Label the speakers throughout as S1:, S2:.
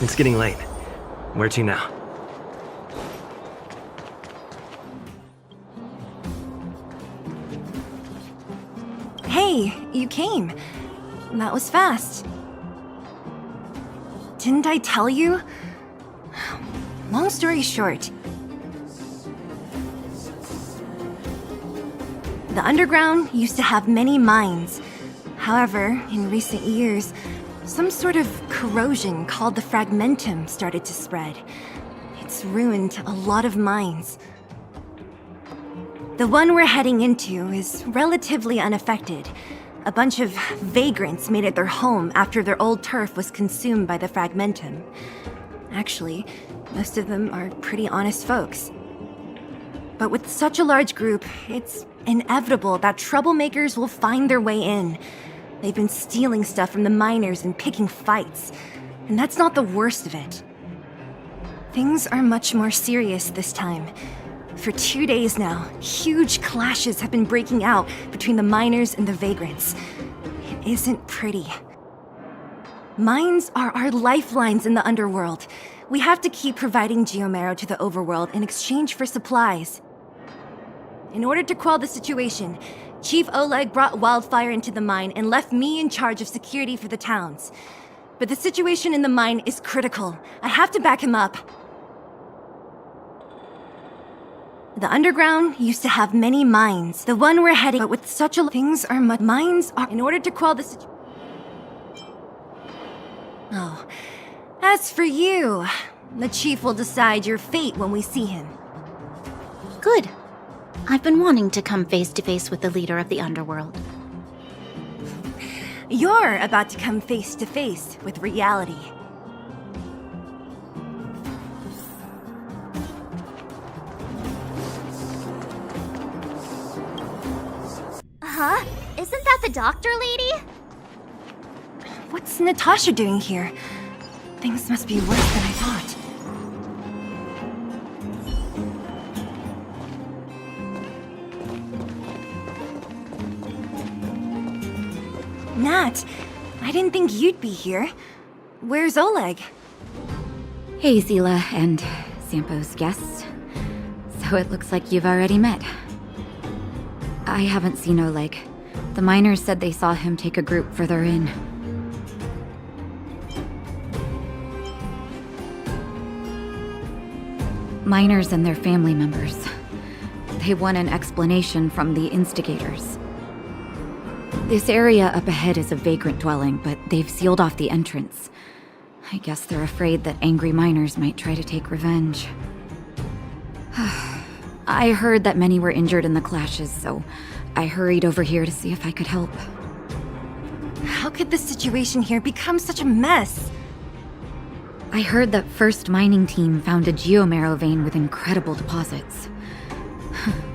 S1: It's getting late. Where to now?
S2: Hey, you came. That was fast. Didn't I tell you? Long story short, the underground used to have many mines. However, in recent years, some sort of corrosion called the fragmentum started to spread. It's ruined a lot of mines. The one we're heading into is relatively unaffected. A bunch of vagrants made it their home after their old turf was consumed by the fragmentum. Actually, most of them are pretty honest folks. But with such a large group, it's inevitable that troublemakers will find their way in. They've been stealing stuff from the miners and picking fights. And that's not the worst of it. Things are much more serious this time. For 2 days now, huge clashes have been breaking out between the miners and the vagrants. It isn't pretty. Mines are our lifelines in the underworld. We have to keep providing geomarrow to the overworld in exchange for supplies. In order to quell the situation, Chief Oleg brought wildfire into the mine and left me in charge of security for the towns. But the situation in the mine is critical. I have to back him up. The underground used to have many mines. The one we're heading, but with such a things are mines are in order to quell the situation. Oh, as for you, the chief will decide your fate when we see him.
S3: Good. I've been wanting to come face to face with the leader of the underworld.
S2: You're about to come face to face with reality.
S4: Huh? Isn't that the doctor lady?
S2: What's Natasha doing here? Things must be worse than I thought. Nat, I didn't think you'd be here. Where's Oleg?
S5: Hey, Zila and Sampo's guests. So it looks like you've already met. I haven't seen Oleg. The miners said they saw him take a group further in. Miners and their family members. They want an explanation from the instigators. This area up ahead is a vagrant dwelling, but they've sealed off the entrance. I guess they're afraid that angry miners might try to take revenge. I heard that many were injured in the clashes, so I hurried over here to see if I could help.
S2: How could the situation here become such a mess?
S5: I heard that First Mining Team found a geomarrow vein with incredible deposits.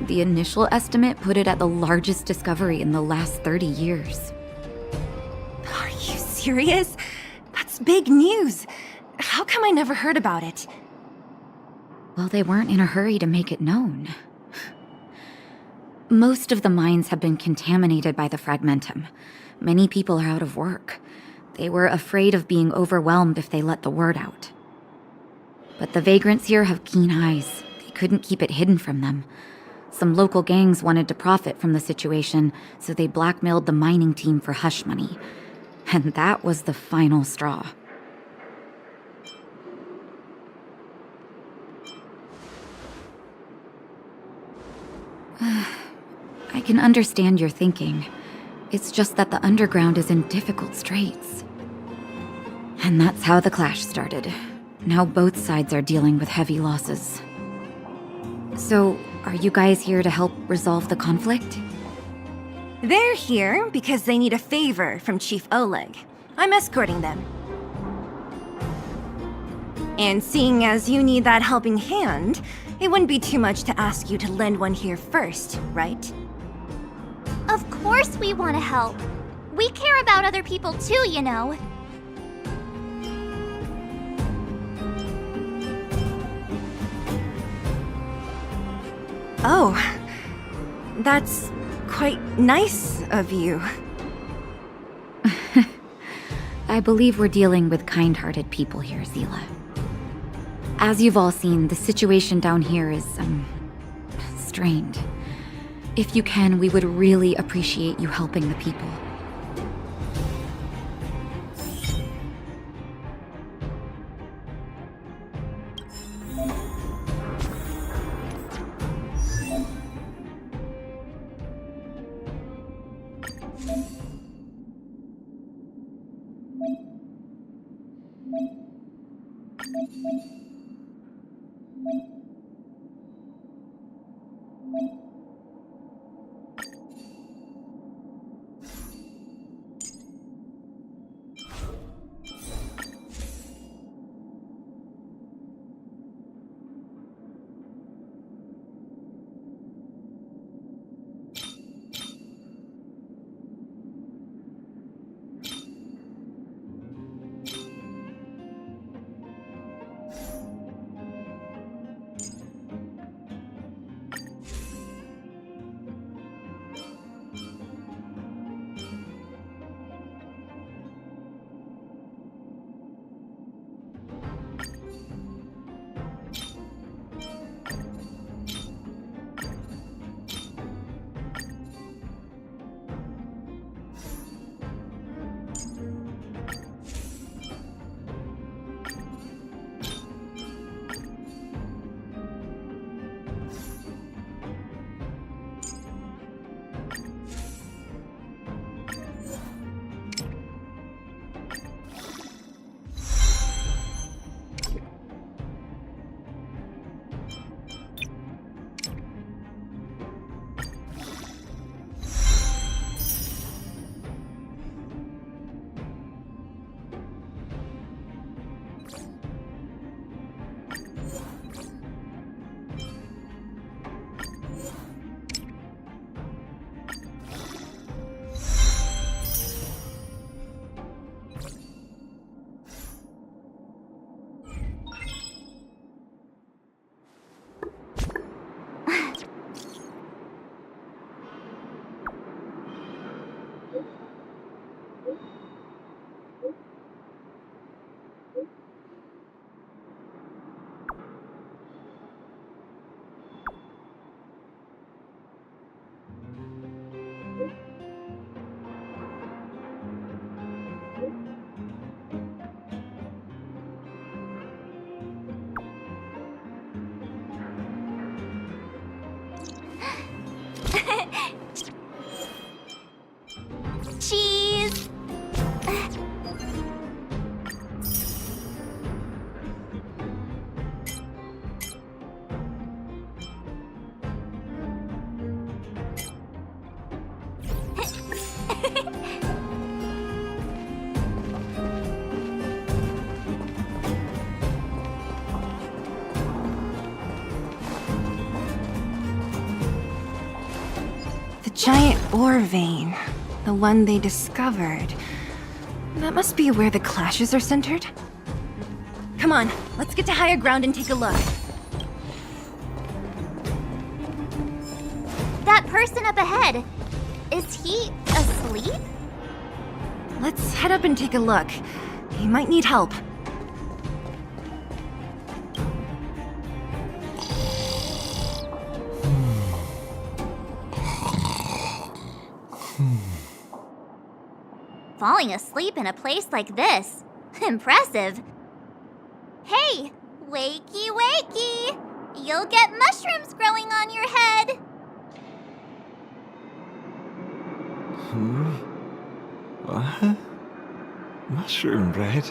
S5: The initial estimate put it at the largest discovery in the last 30 years.
S2: Are you serious? That's big news. How come I never heard about it?
S5: Well, they weren't in a hurry to make it known. Most of the mines have been contaminated by the fragmentum. Many people are out of work. They were afraid of being overwhelmed if they let the word out. But the vagrants here have keen eyes. They couldn't keep it hidden from them. Some local gangs wanted to profit from the situation, so they blackmailed the mining team for hush money. And that was the final straw. I can understand your thinking. It's just that the underground is in difficult straits. And that's how the clash started. Now both sides are dealing with heavy losses. So, are you guys here to help resolve the conflict?
S2: They're here because they need a favor from Chief Oleg. I'm escorting them. And seeing as you need that helping hand, it wouldn't be too much to ask you to lend one here first, right?
S4: Of course we want to help. We care about other people too, you know.
S2: Oh, that's quite nice of you.
S5: I believe we're dealing with kind-hearted people here, Zila. As you've all seen, the situation down here is, strained. If you can, we would really appreciate you helping the people.
S4: Cheese!
S2: The giant ore vein. The one they discovered. That must be where the clashes are centered. Come on, let's get to higher ground and take a look.
S4: that person up ahead. Is he asleep?
S2: Let's head up and take a look. He might need help.
S4: Falling asleep in a place like this. Impressive. Hey, wakey wakey! You'll get mushrooms growing on your head.
S6: What? Mushroom bread?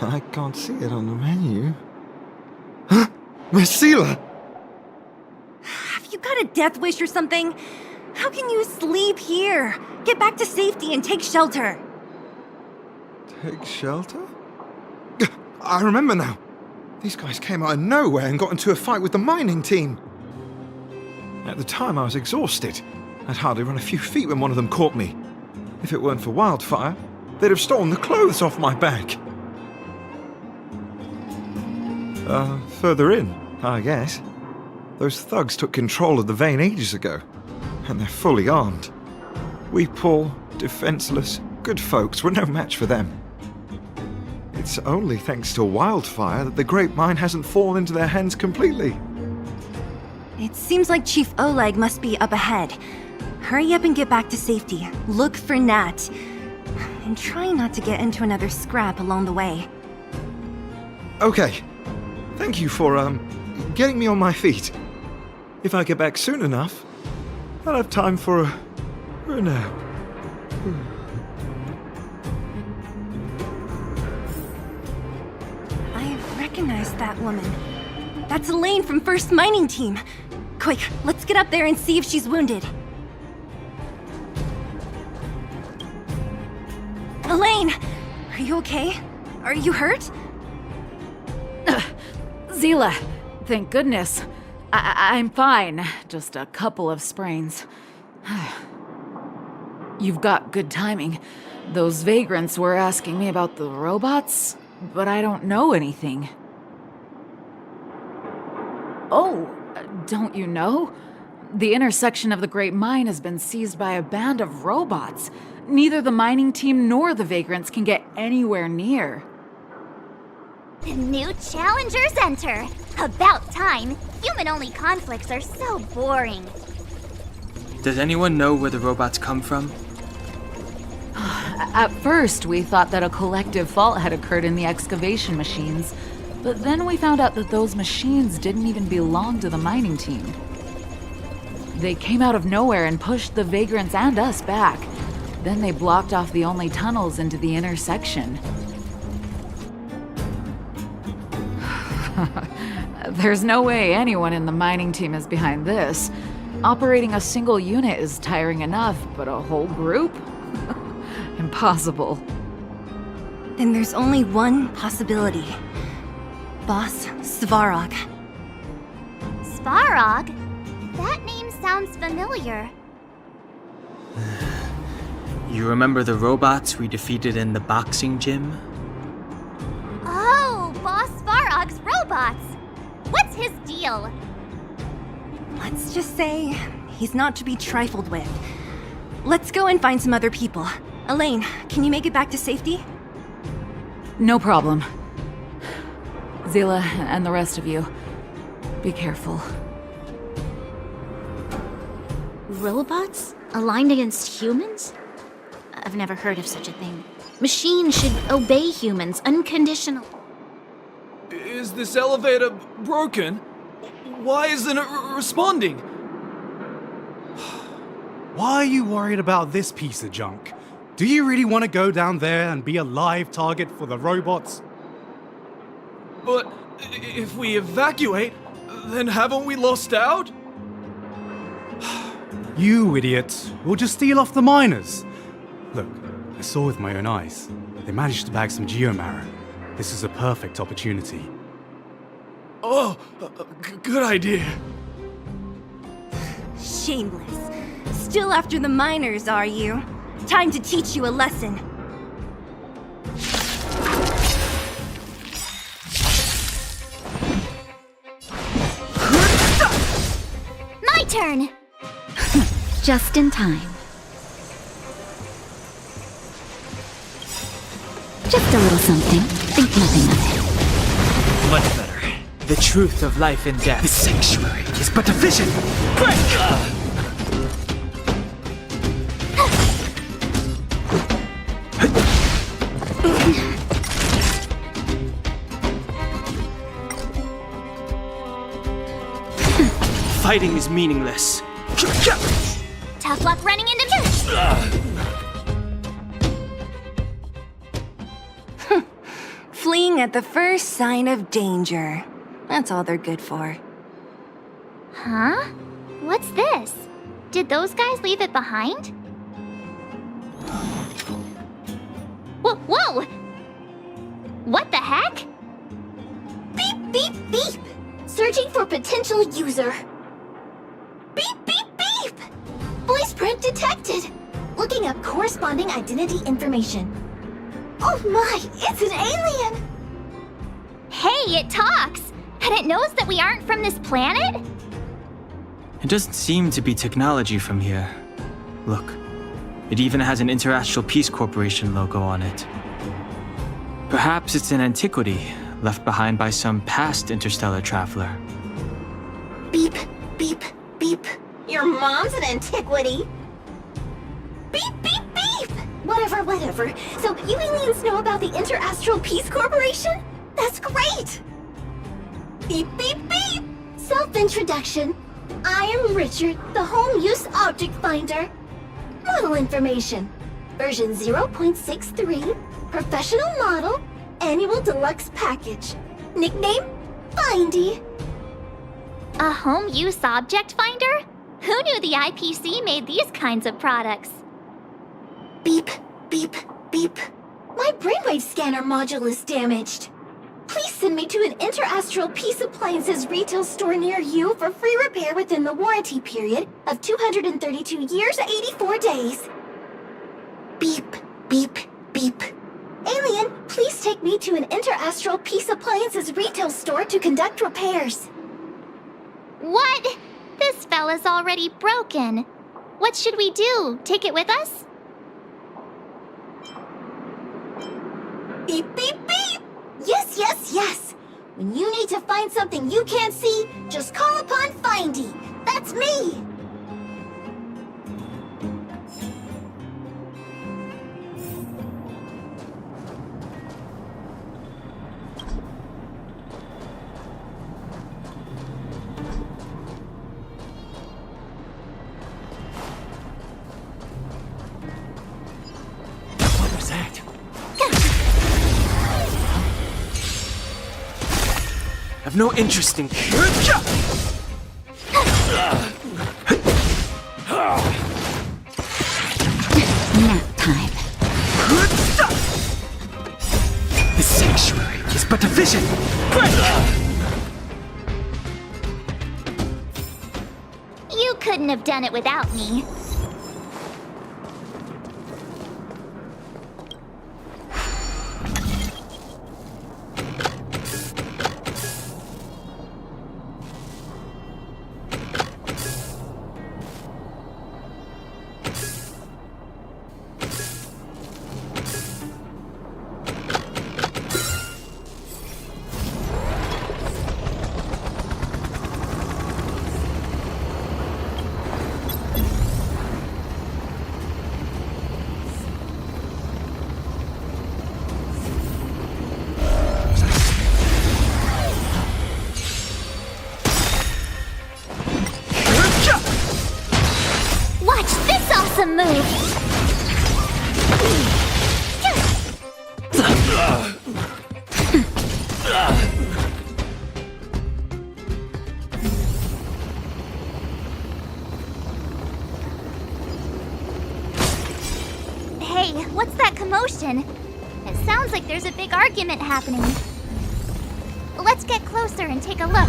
S6: I can't see it on the menu. Huh? Marcela!
S2: Have you got a death wish or something? How can you sleep here? Get back to safety and take shelter.
S6: Take shelter? I remember now. These guys came out of nowhere and got into a fight with the mining team. At the time, I was exhausted. I'd hardly run a few feet when one of them caught me. If it weren't for Wildfire, they'd have stolen the clothes off my back. Further in, I guess. Those thugs took control of the vein ages ago, and they're fully armed. We poor, defenseless, good folks were no match for them. It's only thanks to Wildfire that the Great Mine hasn't fallen into their hands completely.
S2: It seems like Chief Oleg must be up ahead. Hurry up and get back to safety. Look for Nat. And try not to get into another scrap along the way.
S6: Okay. Thank you for, getting me on my feet. If I get back soon enough, I'll have time for a nap.
S2: I recognize that woman. That's Elaine from First Mining Team. Quick, let's get up there and see if she's wounded. Elaine! Are you okay? Are you hurt?
S5: Zila, thank goodness. I'm fine. Just a couple of sprains. You've got good timing. Those vagrants were asking me about the robots, but I don't know anything. Oh, don't you know? The intersection of the Great Mine has been seized by a band of robots. Neither the mining team nor the vagrants can get anywhere near.
S4: New challengers enter. About time. Human-only conflicts are so boring.
S1: Does anyone know where the robots come from?
S5: At first, we thought that a collective fault had occurred in the excavation machines, but then we found out that those machines didn't even belong to the mining team. They came out of nowhere and pushed the vagrants and us back. Then they blocked off the only tunnels into the intersection. There's no way anyone in the mining team is behind this. Operating a single unit is tiring enough, but a whole group? Impossible.
S2: Then there's only one possibility. Boss Svarog.
S4: Svarog? That name sounds familiar.
S1: You remember the robots we defeated in the boxing gym?
S4: Oh, Boss Svarog's robots! What's his deal?
S2: Let's just say he's not to be trifled with. Let's go and find some other people. Elaine, can you make it back to safety?
S5: No problem. Zila and the rest of you, be careful.
S3: Robots? Aligned against humans? I've never heard of such a thing. Machines should obey humans unconditionally.
S7: Is this elevator broken? Why isn't it responding?
S8: Why are you worried about this piece of junk? Do you really want to go down there and be a live target for the robots?
S7: But if we evacuate, then haven't we lost out?
S8: You idiot! We'll just steal off the miners. Look, I saw with my own eyes. They managed to bag some geomarrow. This is a perfect opportunity.
S7: Oh, good idea.
S2: Shameless. Still after the miners, are you? Time to teach you a lesson.
S4: My turn!
S5: Just in time. Just a little something. Think nothing of it.
S1: Much better. The truth of life and death.
S9: This sanctuary is but a vision! Break!
S1: Fighting is meaningless.
S4: Tough luck running into me!
S2: Fleeing at the first sign of danger. That's all they're good for.
S4: Huh? What's this? Did those guys leave it behind? Whoa! What the heck?
S3: Beep, beep, beep! Searching for potential user. Beep, beep, beep! Voice print detected. Looking up corresponding identity information. Oh my, it's an alien!
S4: Hey, it talks! And it knows that we aren't from this planet?
S1: It doesn't seem to be technology from here. Look, it even has an Interastral Peace Corporation logo on it. Perhaps it's an antiquity left behind by some past interstellar traveler.
S3: Beep, beep, beep. Your mom's an antiquity. Beep, beep, beep! Whatever. So you aliens know about the Interastral Peace Corporation? That's great! Beep, beep, beep! Self-introduction. I am Richard, the Home Use Object Finder. Model information. Version 0.63. Professional model. Annual deluxe package. Nickname? Findy.
S4: A home use object finder? Who knew the IPC made these kinds of products?
S3: Beep, beep, beep. My brainwave scanner module is damaged. Please send me to an Interastral Peace Appliances retail store near you for free repair within the warranty period of 232 years, 84 days. Beep, beep, beep. Alien, please take me to an Interastral Peace Appliances retail store to conduct repairs.
S4: What? This fella's already broken. What should we do? Take it with us?
S3: Beep, beep, beep! Yes! When you need to find something you can't see, just call upon Findy. That's me!
S9: What was that?
S1: I've no interest in.
S5: Nap time.
S9: This sanctuary is but a vision!
S4: You couldn't have done it without me. Watch this awesome move! Hey, what's that commotion? It sounds like there's a big argument happening. Let's get closer and take a look.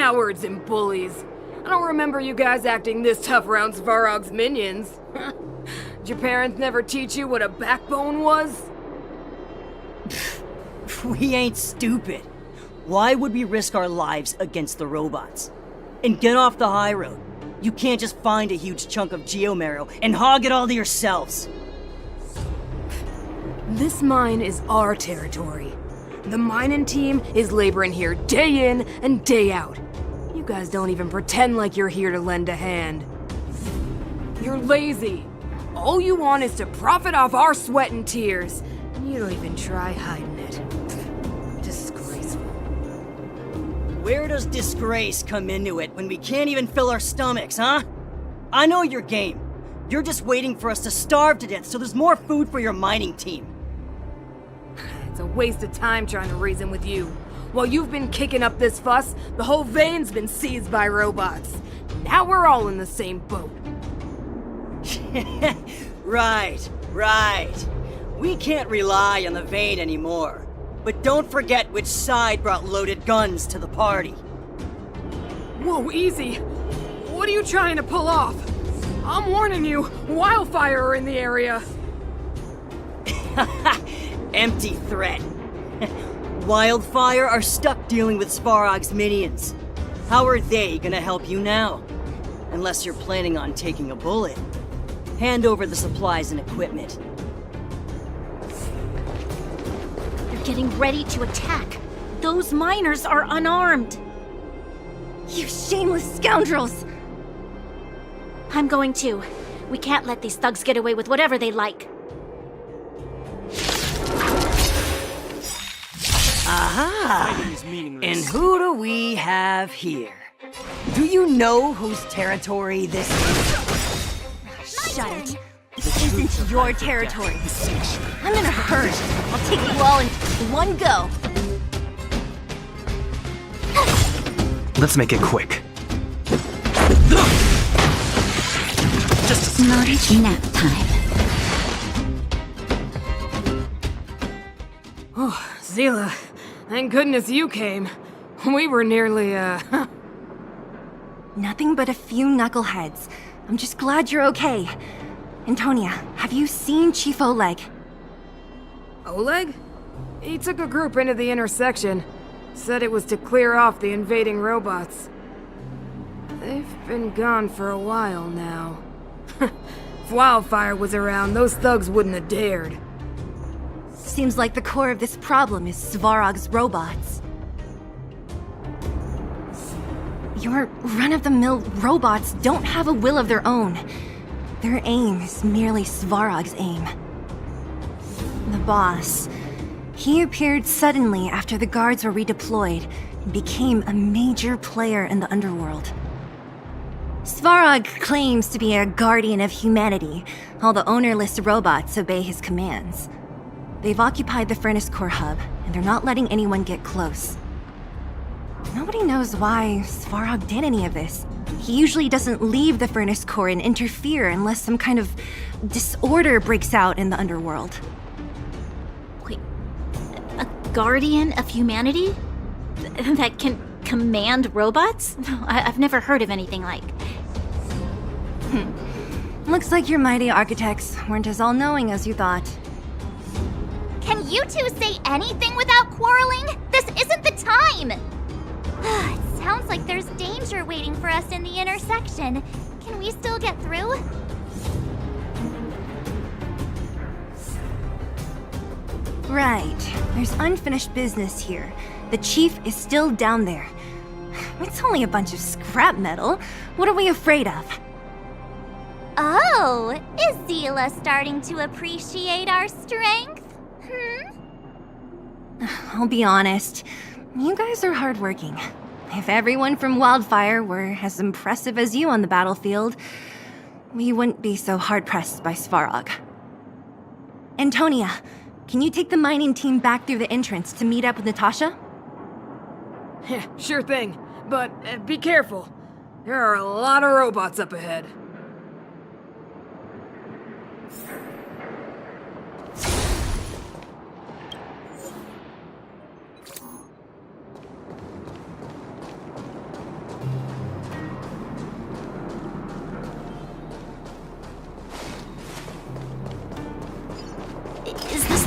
S10: Cowards and bullies. I don't remember you guys acting this tough around Svarog's minions. Did your parents never teach you what a backbone was?
S11: We ain't stupid. Why would we risk our lives against the robots? And get off the high road. You can't just find a huge chunk of geomarrow and hog it all to yourselves.
S10: This mine is our territory. The mining team is laboring here day in and day out. You guys don't even pretend like you're here to lend a hand. You're lazy. All you want is to profit off our sweat and tears. And you don't even try hiding it. Disgraceful.
S11: Where does disgrace come into it when we can't even fill our stomachs, huh? I know your game. You're just waiting for us to starve to death so there's more food for your mining team.
S10: It's a waste of time trying to reason with you. While you've been kicking up this fuss, the whole vein's been seized by robots. Now we're all in the same boat.
S11: Right. We can't rely on the vein anymore. But don't forget which side brought loaded guns to the party.
S10: Whoa, easy. What are you trying to pull off? I'm warning you, wildfire are in the area.
S11: Empty threat. Wildfire are stuck dealing with Svarog's minions. How are they gonna help you now? Unless you're planning on taking a bullet. Hand over the supplies and equipment.
S4: They're getting ready to attack. Those miners are unarmed.
S2: You shameless scoundrels!
S4: I'm going too. We can't let these thugs get away with whatever they like.
S11: Aha! And who do we have here? Do you know whose territory this is?
S2: Shut it. This isn't your territory. I'm in a hurry. I'll take you all in one go.
S9: Let's make it quick. Just a
S5: Nap time.
S10: Oh, Zila, thank goodness you came. We were nearly,
S2: Nothing but a few knuckleheads. I'm just glad you're okay. Antonia, have you seen Chief Oleg?
S10: Oleg? He took a group into the intersection. Said it was to clear off the invading robots. They've been gone for a while now. If Wildfire was around, those thugs wouldn't have dared.
S2: Seems like the core of this problem is Svarog's robots. Your run-of-the-mill robots don't have a will of their own. Their aim is merely Svarog's aim. The boss, he appeared suddenly after the guards were redeployed and became a major player in the underworld. Svarog claims to be a guardian of humanity, while the ownerless robots obey his commands. They've occupied the Furnace Core hub, and they're not letting anyone get close. Nobody knows why Svarog did any of this. He usually doesn't leave the Furnace Core and interfere unless some kind of disorder breaks out in the underworld.
S4: Wait, a guardian of humanity? That can command robots? I've never heard of anything like.
S2: Looks like your mighty architects weren't as all-knowing as you thought.
S4: Can you two say anything without quarreling? This isn't the time! It sounds like there's danger waiting for us in the intersection. Can we still get through?
S2: Right. There's unfinished business here. The chief is still down there. It's only a bunch of scrap metal. What are we afraid of?
S4: Oh, is Zila starting to appreciate our strength?
S2: I'll be honest. You guys are hardworking. If everyone from Wildfire were as impressive as you on the battlefield, we wouldn't be so hard-pressed by Svarog. Antonia, can you take the mining team back through the entrance to meet up with Natasha?
S10: Sure thing, but be careful. There are a lot of robots up ahead.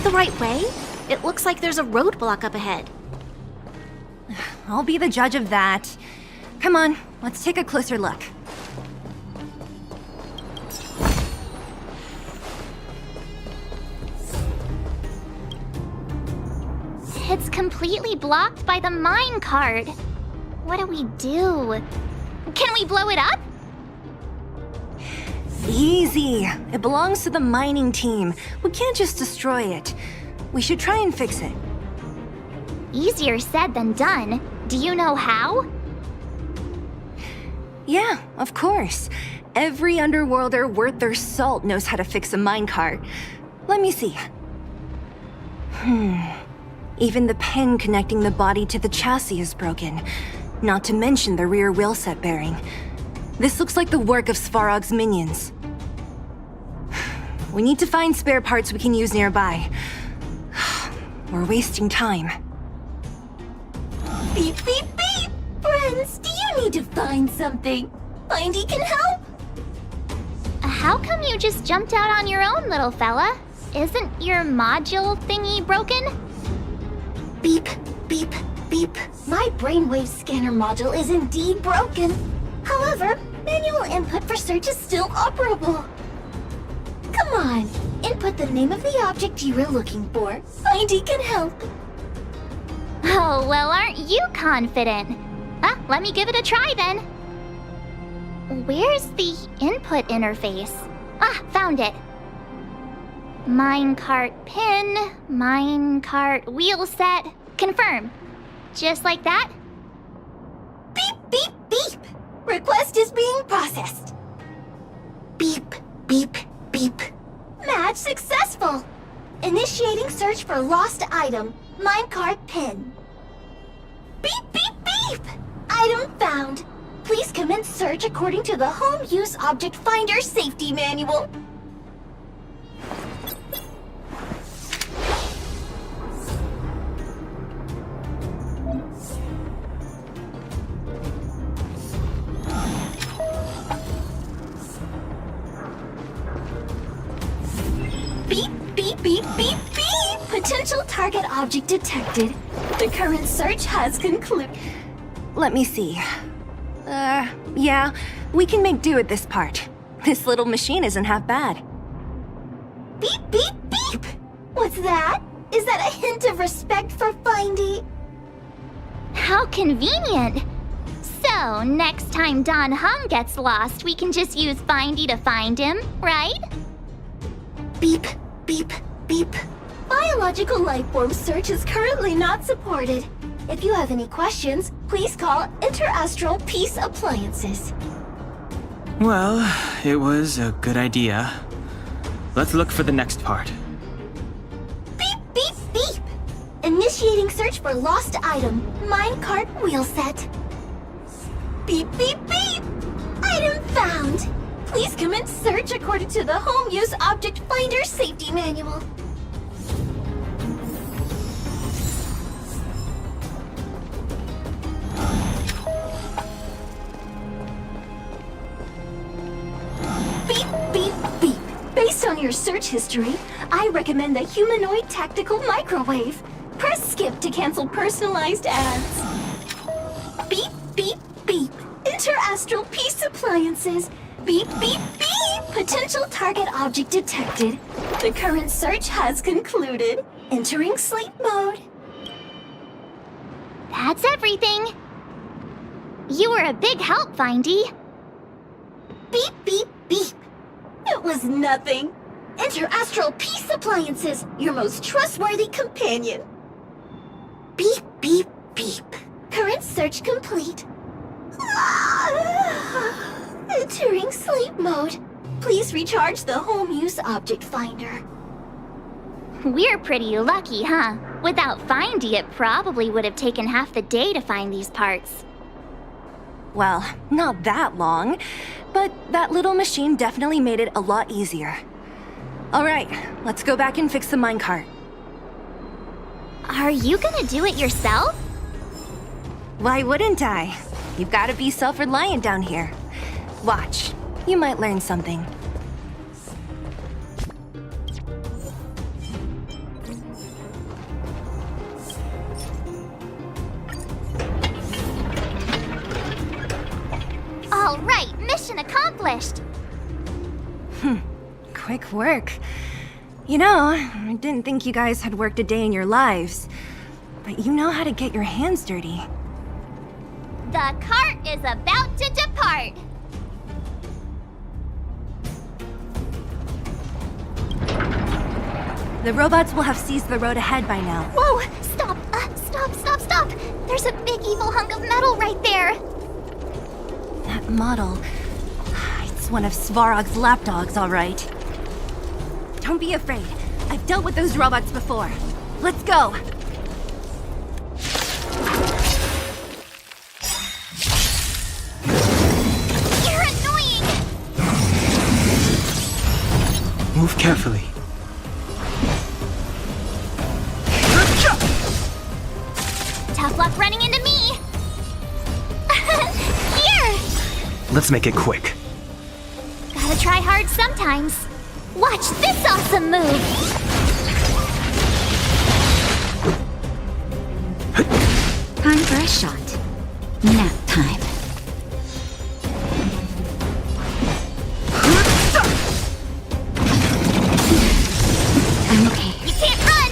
S3: the right way? It looks like there's a roadblock up ahead.
S2: I'll be the judge of that. Come on, let's take a closer look.
S4: It's completely blocked by the mine cart. What do we do? Can we blow it up?
S2: Easy. It belongs to the mining team. We can't just destroy it. We should try and fix it.
S4: Easier said than done. Do you know how?
S2: Yeah, of course. Every underworlder worth their salt knows how to fix a minecart. Let me see. Even the pin connecting the body to the chassis is broken. Not to mention the rear wheel set bearing. This looks like the work of Svarog's minions. We need to find spare parts we can use nearby. We're wasting time.
S3: Beep, beep, beep! Friends, do you need to find something? Findy can help?
S4: How come you just jumped out on your own, little fella? Isn't your module thingy broken?
S3: Beep, beep, beep. My brainwave scanner module is indeed broken. However, manual input for search is still operable. Come on, input the name of the object you were looking for. Findy can help.
S4: Oh, well, aren't you confident? Let me give it a try then. Where's the input interface? Found it. Minecart pin, minecart wheel set, confirm. Just like that?
S3: Beep, beep, beep. Request is being processed. Beep, beep, beep. Match successful. Initiating search for lost item, minecart pin. Beep, beep, beep. Item found. Please commence search according to the Home Use Object Finder Safety Manual. Beep, beep, beep, beep, beep! Potential target object detected. The current search has concluded.
S2: Let me see. Yeah, we can make do with this part. This little machine isn't half bad.
S3: Beep, beep, beep! What's that? Is that a hint of respect for Findy?
S4: How convenient. So, next time Don Hum gets lost, we can just use Findy to find him, right?
S3: Beep, beep, beep. Biological life form search is currently not supported. If you have any questions, please call Interastral Peace Appliances.
S1: Well, it was a good idea. Let's look for the next part.
S3: Beep, beep, beep! Initiating search for lost item, minecart wheel set. Beep, beep, beep! Item found! Please commence search according to the Home Use Object Finder Safety Manual. Beep, beep, beep. Based on your search history, I recommend the Humanoid Tactical Microwave. Press skip to cancel personalized ads. Beep, beep, beep. Interastral Peace Appliances. Beep, beep, beep! Potential target object detected. The current search has concluded. Entering sleep mode.
S4: That's everything. You were a big help, Findy.
S3: Beep, beep, beep. It was nothing. Interastral Peace Appliances, your most trustworthy companion. Beep, beep, beep. Current search complete. Entering sleep mode. Please recharge the Home Use Object Finder.
S4: We're pretty lucky, huh? Without Findy, it probably would have taken half the day to find these parts.
S2: Well, not that long, but that little machine definitely made it a lot easier. All right, let's go back and fix the minecart.
S4: Are you gonna do it yourself?
S2: Why wouldn't I? You've got to be self-reliant down here. Watch, you might learn something.
S4: accomplished.
S2: Quick work. You know, I didn't think you guys had worked a day in your lives, but you know how to get your hands dirty.
S4: The cart is about to depart.
S2: The robots will have seized the road ahead by now.
S4: Whoa! Stop! Stop! There's a big evil hunk of metal right there.
S2: That model... It's one of Svarog's lapdogs, all right. Don't be afraid. I've dealt with those robots before. Let's go!
S4: You're annoying!
S1: Move carefully.
S4: Tough luck running into me! Here!
S9: Let's make it quick.
S4: Gotta try hard sometimes. Watch this awesome move!
S5: Time for a shot. Nap time. I'm okay.
S4: You can't run!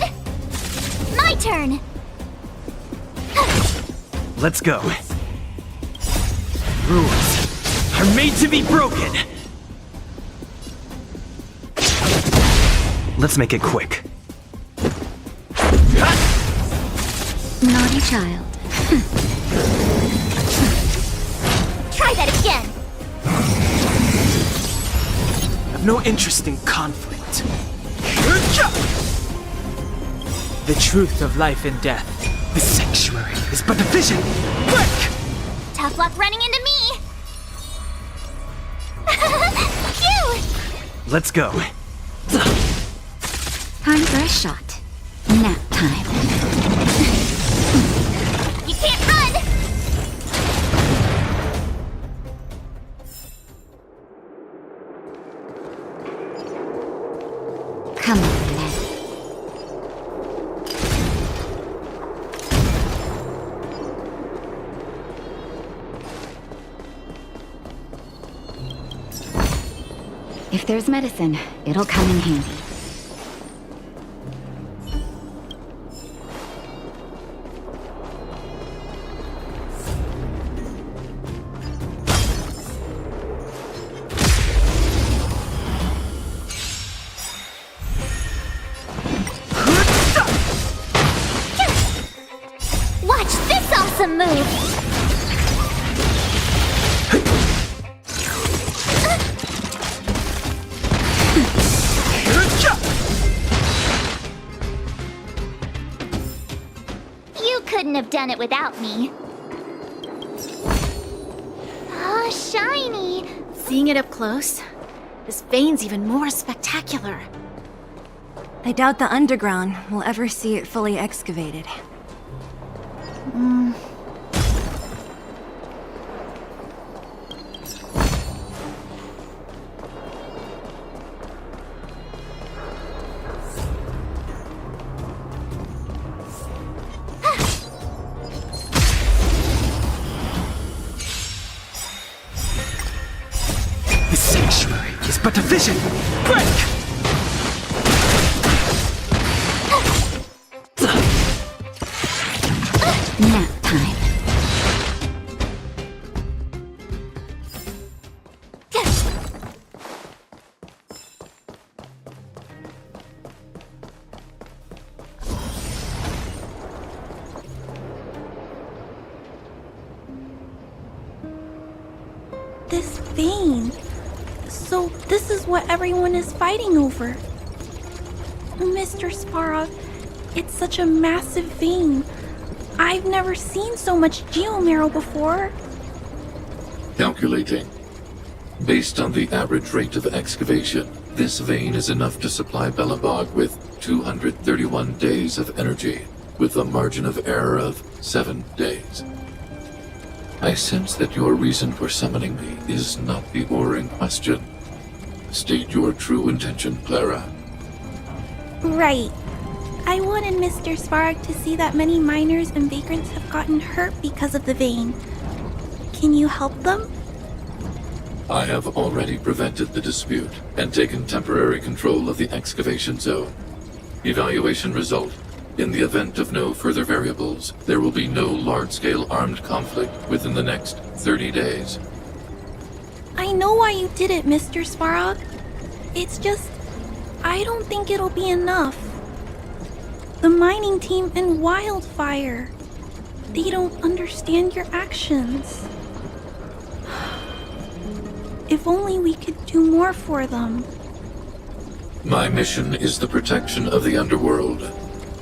S4: My turn!
S9: Let's go. Rules are made to be broken. Let's make it quick.
S5: Naughty child.
S4: Try that again!
S1: I've no interest in conflict. The truth of life and death. The sanctuary is but a vision. Quick!
S4: Tough luck running into me! Phew!
S9: Let's go.
S5: Time for a shot. Nap time.
S4: You can't run!
S5: Come on, then. If there's medicine, it'll come in handy.
S4: Watch this awesome move! You couldn't have done it without me. Ah, shiny!
S12: Seeing it up close, this vein's even more spectacular.
S2: I doubt the underground will ever see it fully excavated.
S1: The sanctuary is but a vision. Quick!
S5: Nap time.
S12: This vein. So this is what everyone is fighting over. Mr. Svarog, it's such a massive vein. I've never seen so much geomarrow before.
S13: Calculating. Based on the average rate of excavation, this vein is enough to supply Belobog with 231 days of energy, with a margin of error of 7 days. I sense that your reason for summoning me is not the ore in question. State your true intention, Clara.
S12: Right. I wanted Mr. Svarog to see that many miners and vagrants have gotten hurt because of the vein. Can you help them?
S13: I have already prevented the dispute and taken temporary control of the excavation zone. Evaluation result. In the event of no further variables, there will be no large-scale armed conflict within the next 30 days.
S12: I know why you did it, Mr. Svarog. It's just, I don't think it'll be enough. The mining team and Wildfire, they don't understand your actions. If only we could do more for them.
S13: My mission is the protection of the underworld.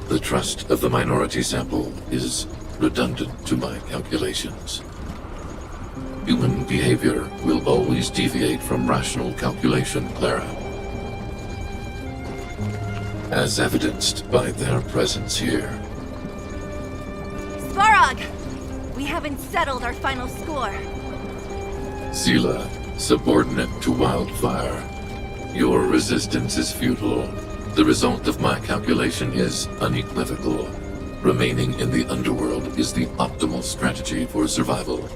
S13: The trust of the minority sample is redundant to my calculations. Human behavior will always deviate from rational calculation, Clara. As evidenced by their presence here.
S2: Svarog! We haven't settled our final score.
S13: Sela, subordinate to Wildfire. Your resistance is futile. The result of my calculation is unequivocal. Remaining in the underworld is the optimal strategy for survival.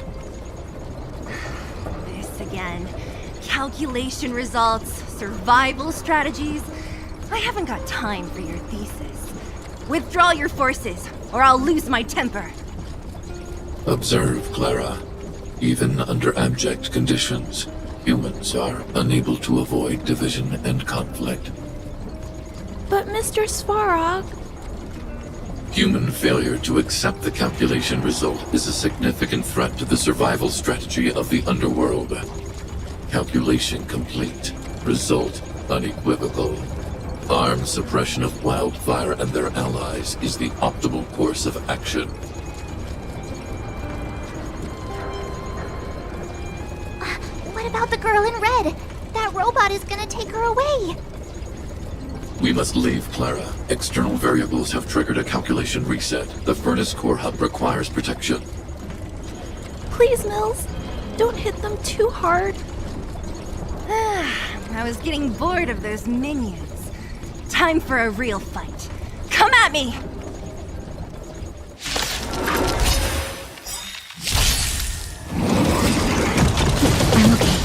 S2: This again. Calculation results, survival strategies. I haven't got time for your thesis. Withdraw your forces, or I'll lose my temper.
S13: Observe, Clara. Even under abject conditions, humans are unable to avoid division and conflict.
S12: But Mr. Svarog...
S13: Human failure to accept the calculation result is a significant threat to the survival strategy of the underworld. Calculation complete. Result unequivocal. Armed suppression of Wildfire and their allies is the optimal course of action.
S4: What about the girl in red? That robot is gonna take her away.
S13: We must leave, Clara. External variables have triggered a calculation reset. The furnace core hub requires protection.
S12: Please, Mills, don't hit them too hard.
S2: I was getting bored of those minions. Time for a real fight. Come at me!
S5: I'm okay.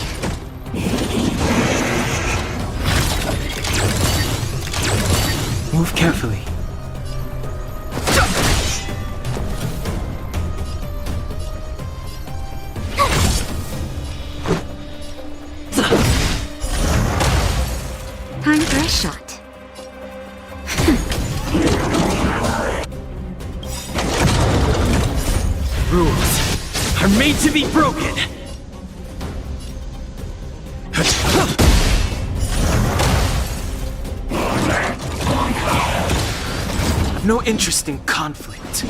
S1: Move carefully.
S5: Time for a shot.
S9: Rules are made to be broken.
S1: I've no interest in conflict.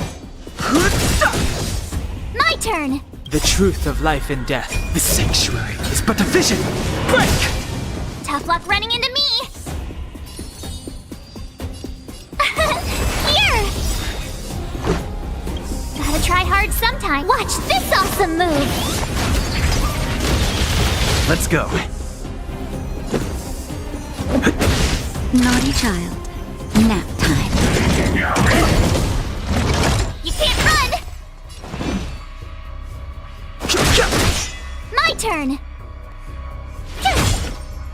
S4: My turn!
S1: The truth of life and death. The sanctuary is but a vision. Break!
S4: Tough luck running into me! Here! Gotta try hard sometime. Watch this awesome move!
S9: Let's go.
S5: Naughty child. Nap time.
S4: You can't run! My turn!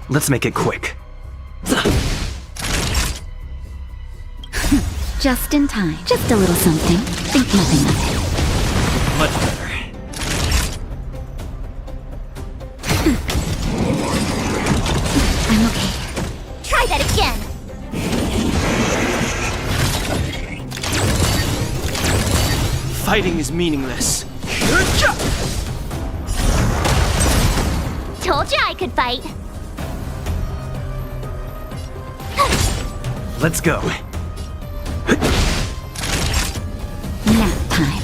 S9: Let's make it quick.
S5: Just in time. Just a little something. Think nothing of it.
S9: Much better.
S5: I'm okay.
S4: Try that again!
S1: Fighting is meaningless.
S4: Told you I could fight.
S9: Let's go.
S5: Nap time.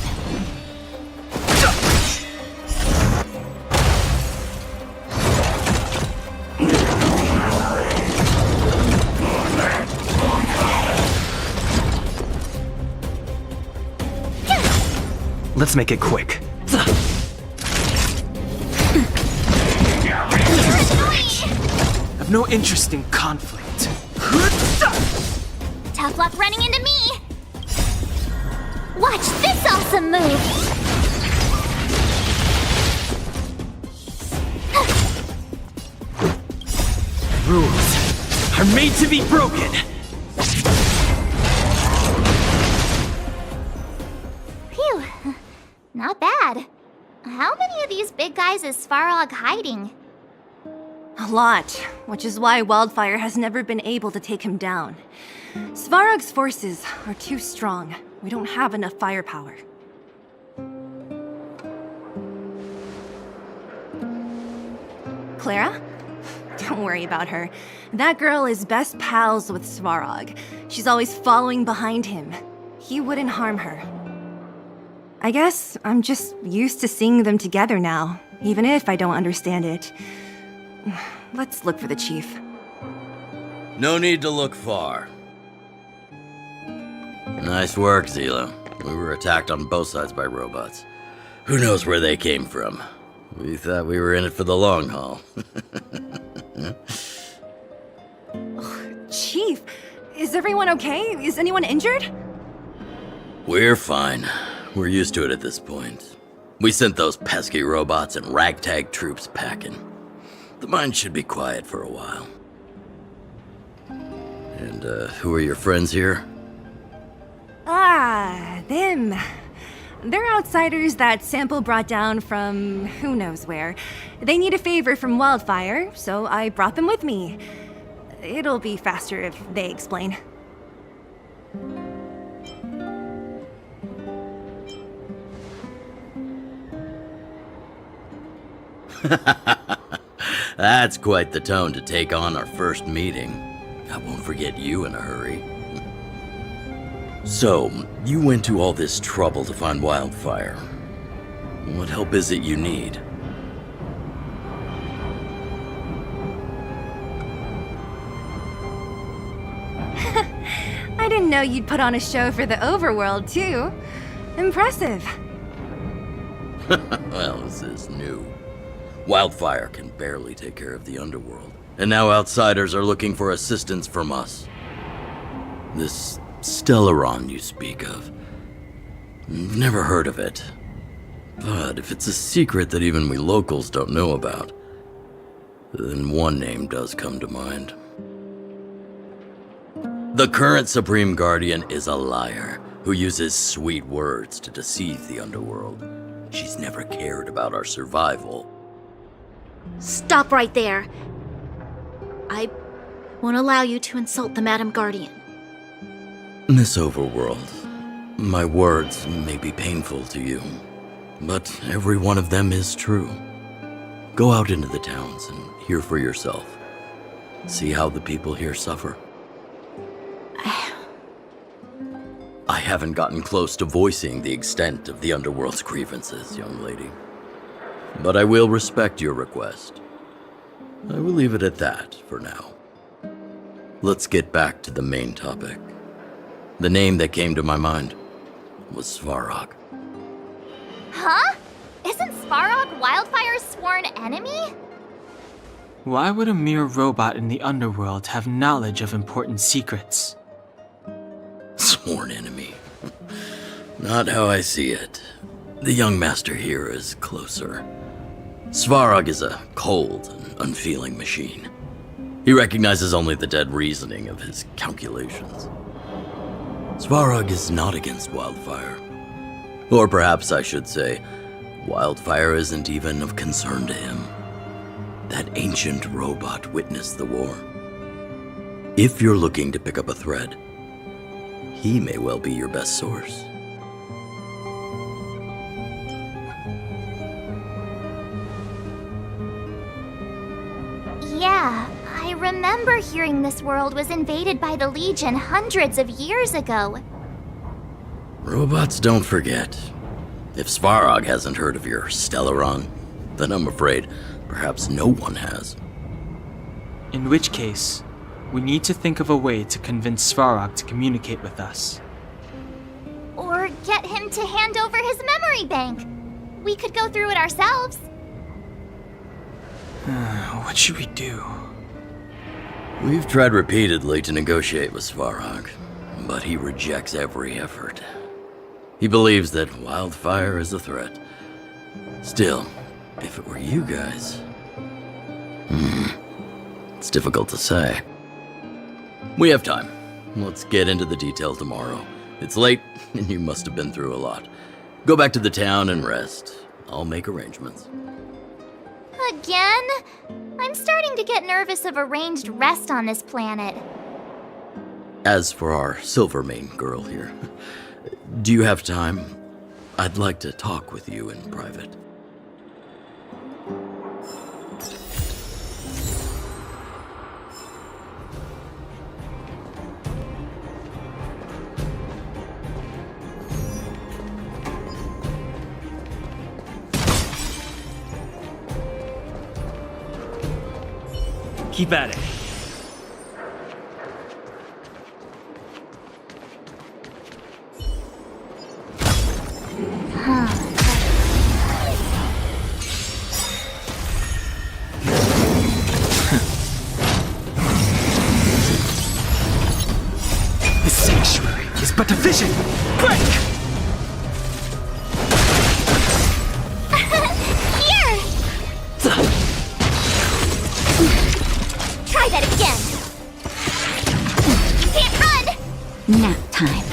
S9: Let's make it quick.
S1: I've no interest in conflict.
S4: Tough luck running into me! Watch this awesome move!
S1: Rules are made to be broken.
S4: Phew. Not bad. How many of these big guys is Svarog hiding?
S2: A lot, which is why Wildfire has never been able to take him down. Svarog's forces are too strong. We don't have enough firepower. Clara? Don't worry about her. That girl is best pals with Svarog. She's always following behind him. He wouldn't harm her. I guess I'm just used to seeing them together now, even if I don't understand it. Let's look for the chief.
S14: No need to look far. Nice work, Zila. We were attacked on both sides by robots. Who knows where they came from? We thought we were in it for the long haul.
S2: Chief, is everyone okay? Is anyone injured?
S14: We're fine. We're used to it at this point. We sent those pesky robots and ragtag troops packing. The mine should be quiet for a while. And, who are your friends here?
S2: Ah, them. They're outsiders that Sample brought down from who knows where. They need a favor from Wildfire, so I brought them with me. It'll be faster if they explain.
S14: That's quite the tone to take on our first meeting. I won't forget you in a hurry. So, you went to all this trouble to find Wildfire. What help is it you need?
S2: I didn't know you'd put on a show for the overworld, too. Impressive.
S14: Well, this is new. Wildfire can barely take care of the underworld, and now outsiders are looking for assistance from us. This Stellaron you speak of. Never heard of it. But if it's a secret that even we locals don't know about, then one name does come to mind. The current Supreme Guardian is a liar who uses sweet words to deceive the underworld. She's never cared about our survival.
S4: Stop right there. I won't allow you to insult the Madam Guardian.
S14: In this overworld, my words may be painful to you, but every one of them is true. Go out into the towns and hear for yourself. See how the people here suffer. I haven't gotten close to voicing the extent of the underworld's grievances, young lady. But I will respect your request. I will leave it at that for now. Let's get back to the main topic. The name that came to my mind was Svarog.
S4: Huh? Isn't Svarog Wildfire's sworn enemy?
S1: Why would a mere robot in the underworld have knowledge of important secrets?
S14: Sworn enemy. Not how I see it. The young master here is closer. Svarog is a cold and unfeeling machine. He recognizes only the dead reasoning of his calculations. Svarog is not against Wildfire. Or perhaps I should say, Wildfire isn't even of concern to him. That ancient robot witnessed the war. If you're looking to pick up a thread, he may well be your best source.
S4: Yeah, I remember hearing this world was invaded by the Legion hundreds of years ago.
S14: Robots don't forget. If Svarog hasn't heard of your Stellaron, then I'm afraid perhaps no one has.
S1: In which case, we need to think of a way to convince Svarog to communicate with us.
S4: Or get him to hand over his memory bank. We could go through it ourselves.
S1: What should we do?
S14: We've tried repeatedly to negotiate with Svarog, but he rejects every effort. He believes that Wildfire is a threat. Still, if it were you guys... It It's difficult to say. We have time. Let's get into the details tomorrow. It's late, and you must have been through a lot. Go back to the town and rest. I'll make arrangements.
S4: Again? I'm starting to get nervous of arranged rest on this planet.
S14: As for our Silvermane girl here, do you have time? I'd like to talk with you in private.
S1: Keep at it.
S9: The sanctuary is but a vision. Break!
S4: Here! Try that again. You can't run!
S5: Nap time.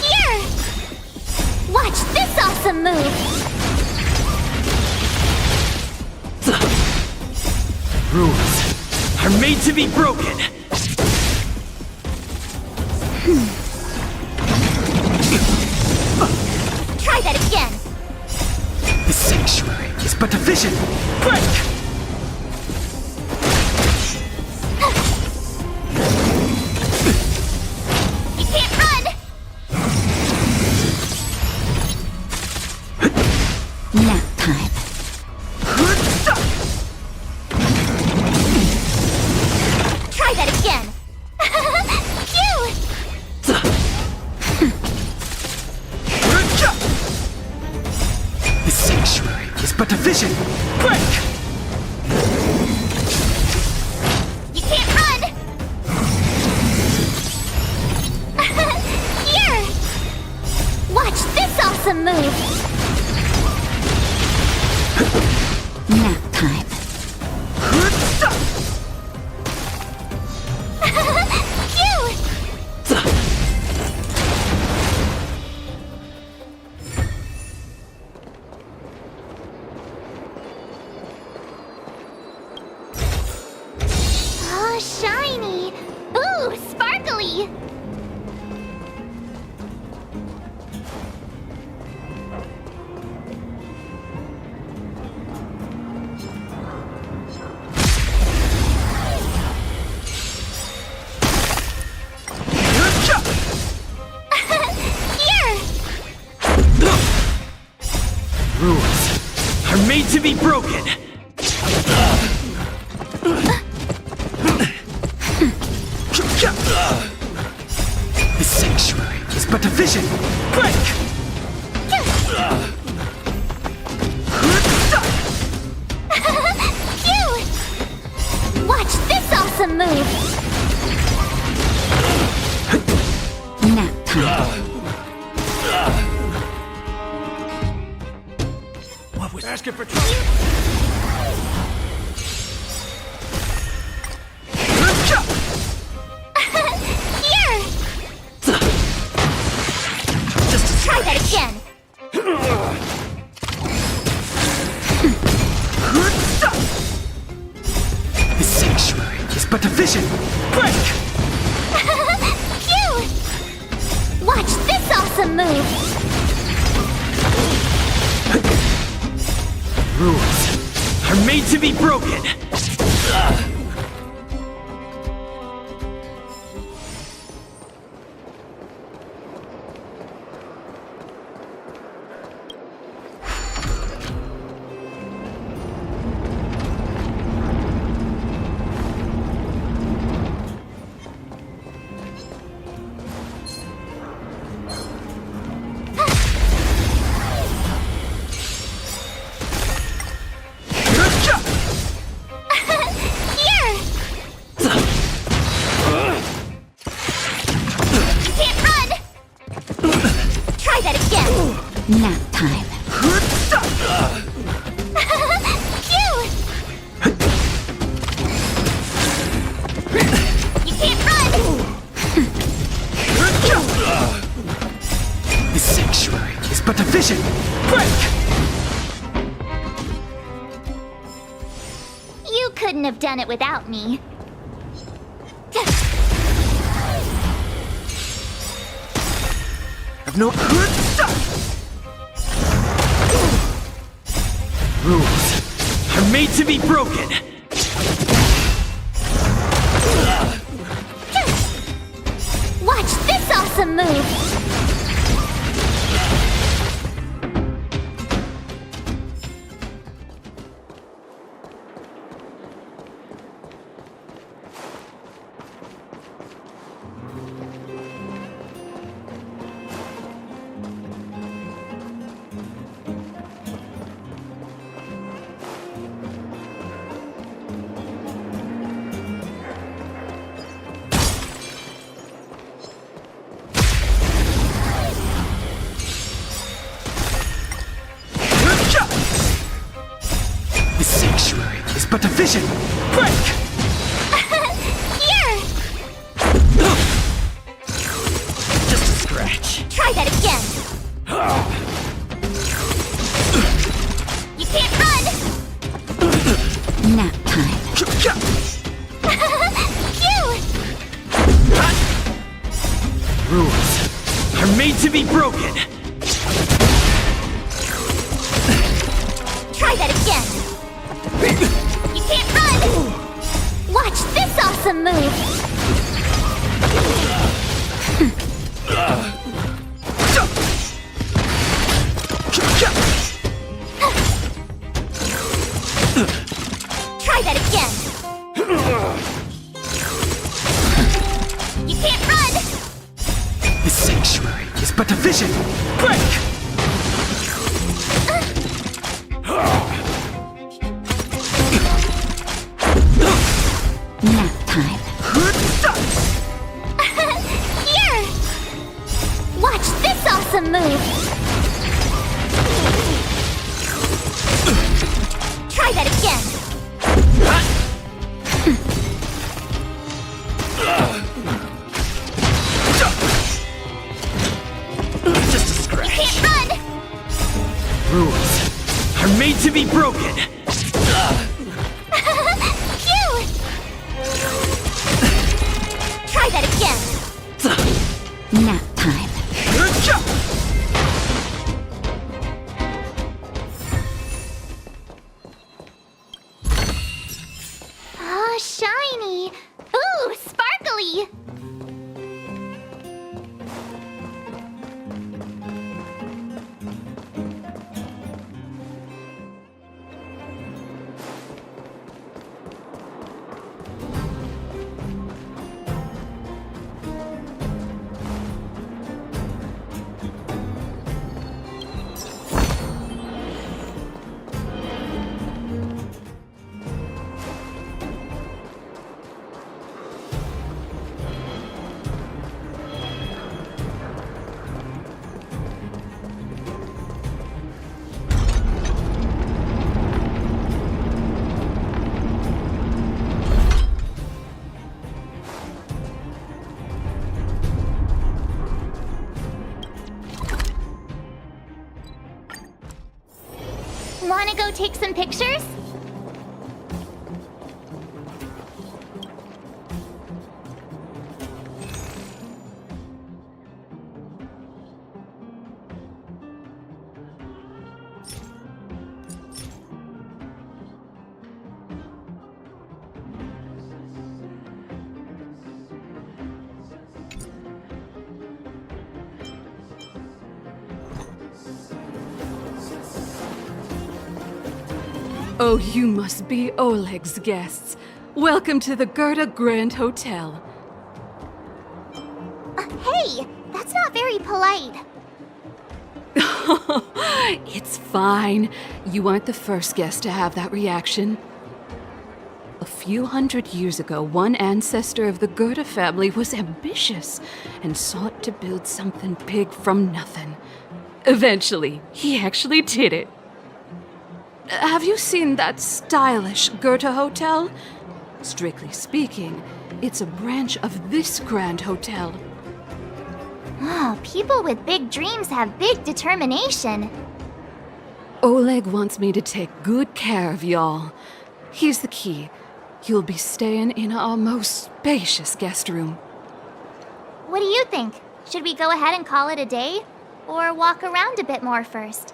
S4: Here! Watch this awesome move!
S1: Rules are made to be broken.
S4: Try that again.
S9: The sanctuary is but a vision. Break!
S4: You can't run!
S5: Nap time.
S4: Try that again. Phew!
S9: The sanctuary is but a vision. Break!
S4: You can't run! Here! Watch this awesome move!
S5: Nap time.
S4: Phew! Oh, shiny! Ooh, sparkly! Here!
S1: Rules are made to be broken.
S9: The sanctuary is but a vision. Break!
S4: Phew! Watch this awesome move!
S5: Nap time.
S9: What was asking for trouble?
S4: Here! Try that again!
S9: The sanctuary is but a vision. Break!
S4: Phew! Watch this awesome move!
S1: Rules are made to be broken.
S9: efficient! Quick!
S4: You couldn't have done it without me.
S9: I've no good stuff! Rules are made to be broken!
S4: Watch this awesome move!
S9: The sanctuary is but a vision! Quick!
S4: Here!
S9: Just a scratch.
S4: Try that again! You can't run!
S5: Nap time.
S4: Phew!
S9: Rules are made to be broken!
S4: Try that again! You can't run! Watch this awesome move! Try that again! You can't run!
S9: The sanctuary is but a vision! Quick!
S5: Nap time.
S4: Here! Watch this awesome move! Try that again!
S9: Just a scratch.
S4: You can't run!
S9: Rules are made to be broken!
S4: Phew! Try that again!
S5: Nap time.
S4: Oh, shiny! Ooh, sparkly! Wanna go take some pictures?
S10: Oh, you must be Oleg's guests. Welcome to the Gerda Grand Hotel.
S4: Hey, that's not very polite.
S10: It's fine. You aren't the first guest to have that reaction. A few hundred years ago, one ancestor of the Gerda family was ambitious and sought to build something big from nothing. Eventually, he actually did it. Have you seen that stylish Goethe Hotel? Strictly speaking, it's a branch of this Grand Hotel.
S4: Oh, people with big dreams have big determination.
S10: Oleg wants me to take good care of y'all. Here's the key. You'll be staying in our most spacious guest room.
S4: What do you think? Should we go ahead and call it a day? Or walk around a bit more first?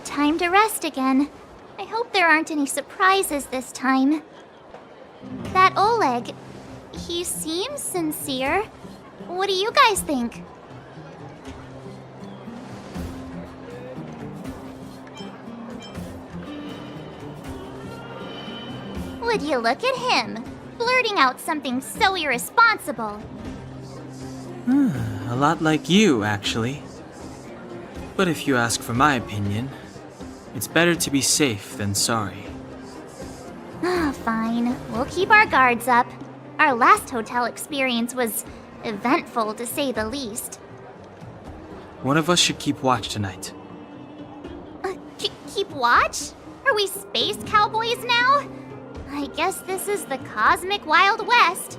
S4: Time to rest again. I hope there aren't any surprises this time. That Oleg, he seems sincere. What do you guys think? Would you look at him, blurting out something so irresponsible?
S1: A lot like you, actually. But if you ask for my opinion, it's better to be safe than sorry.
S4: Fine. We'll keep our guards up. Our last hotel experience was eventful, to say the least.
S1: One of us should keep watch tonight.
S4: Keep watch? Are we space cowboys now? I guess this is the cosmic Wild West.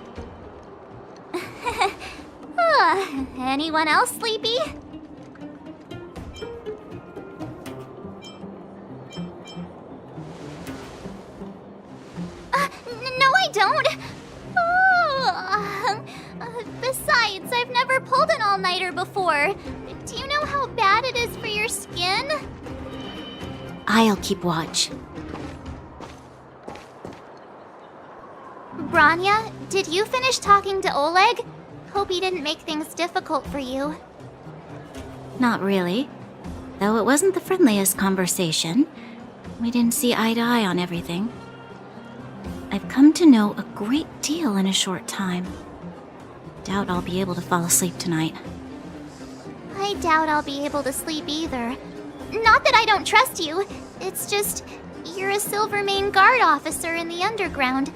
S4: Anyone else sleepy? No, I don't. Besides, I've never pulled an all-nighter before. Do you know how bad it is for your skin?
S2: I'll keep watch.
S4: Branya, did you finish talking to Oleg? Hope he didn't make things difficult for you.
S2: Not really. Though it wasn't the friendliest conversation. We didn't see eye to eye on everything. I've come to know a great deal in a short time. Doubt I'll be able to fall asleep tonight.
S4: I doubt I'll be able to sleep either. Not that I don't trust you. It's just, you're a Silvermane Guard officer in the underground.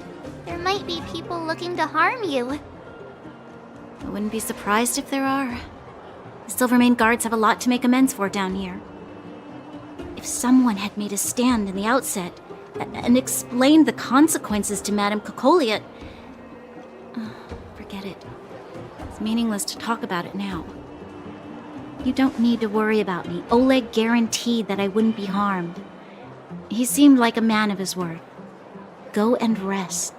S4: There might be people looking to harm you.
S2: I wouldn't be surprised if there are. The Silvermane Guards have a lot to make amends for down here. If someone had made a stand in the outset and explained the consequences to Madame Kokolia... forget it. It's meaningless to talk about it now. You don't need to worry about me. Oleg guaranteed that I wouldn't be harmed. He seemed like a man of his word. Go and rest.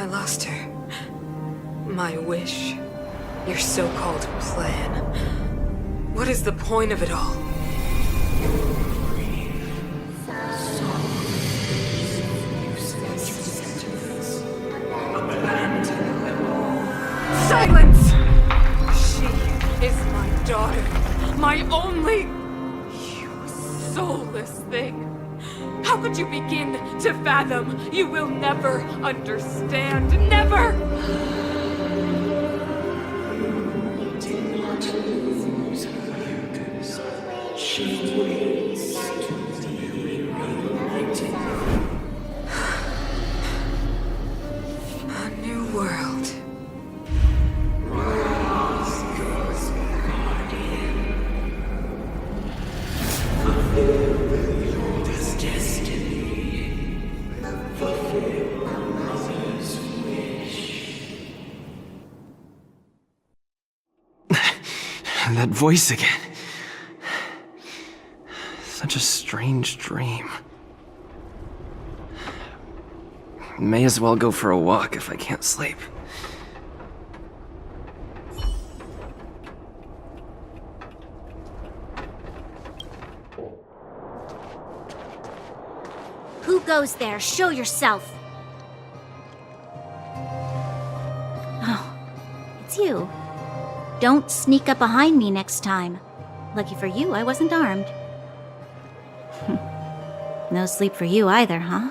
S10: I lost her. My wish. Your so-called plan. What is the point of it all? Silence! She is my daughter. My only... You soulless thing. How could you begin to fathom? You will never understand. Never! A new world.
S9: That voice again. Such a strange dream. May as well go for a walk if I can't sleep.
S4: Who goes there? Show yourself. Oh, it's you. Don't sneak up behind me next time. Lucky for you, I wasn't armed. No sleep for you either, huh?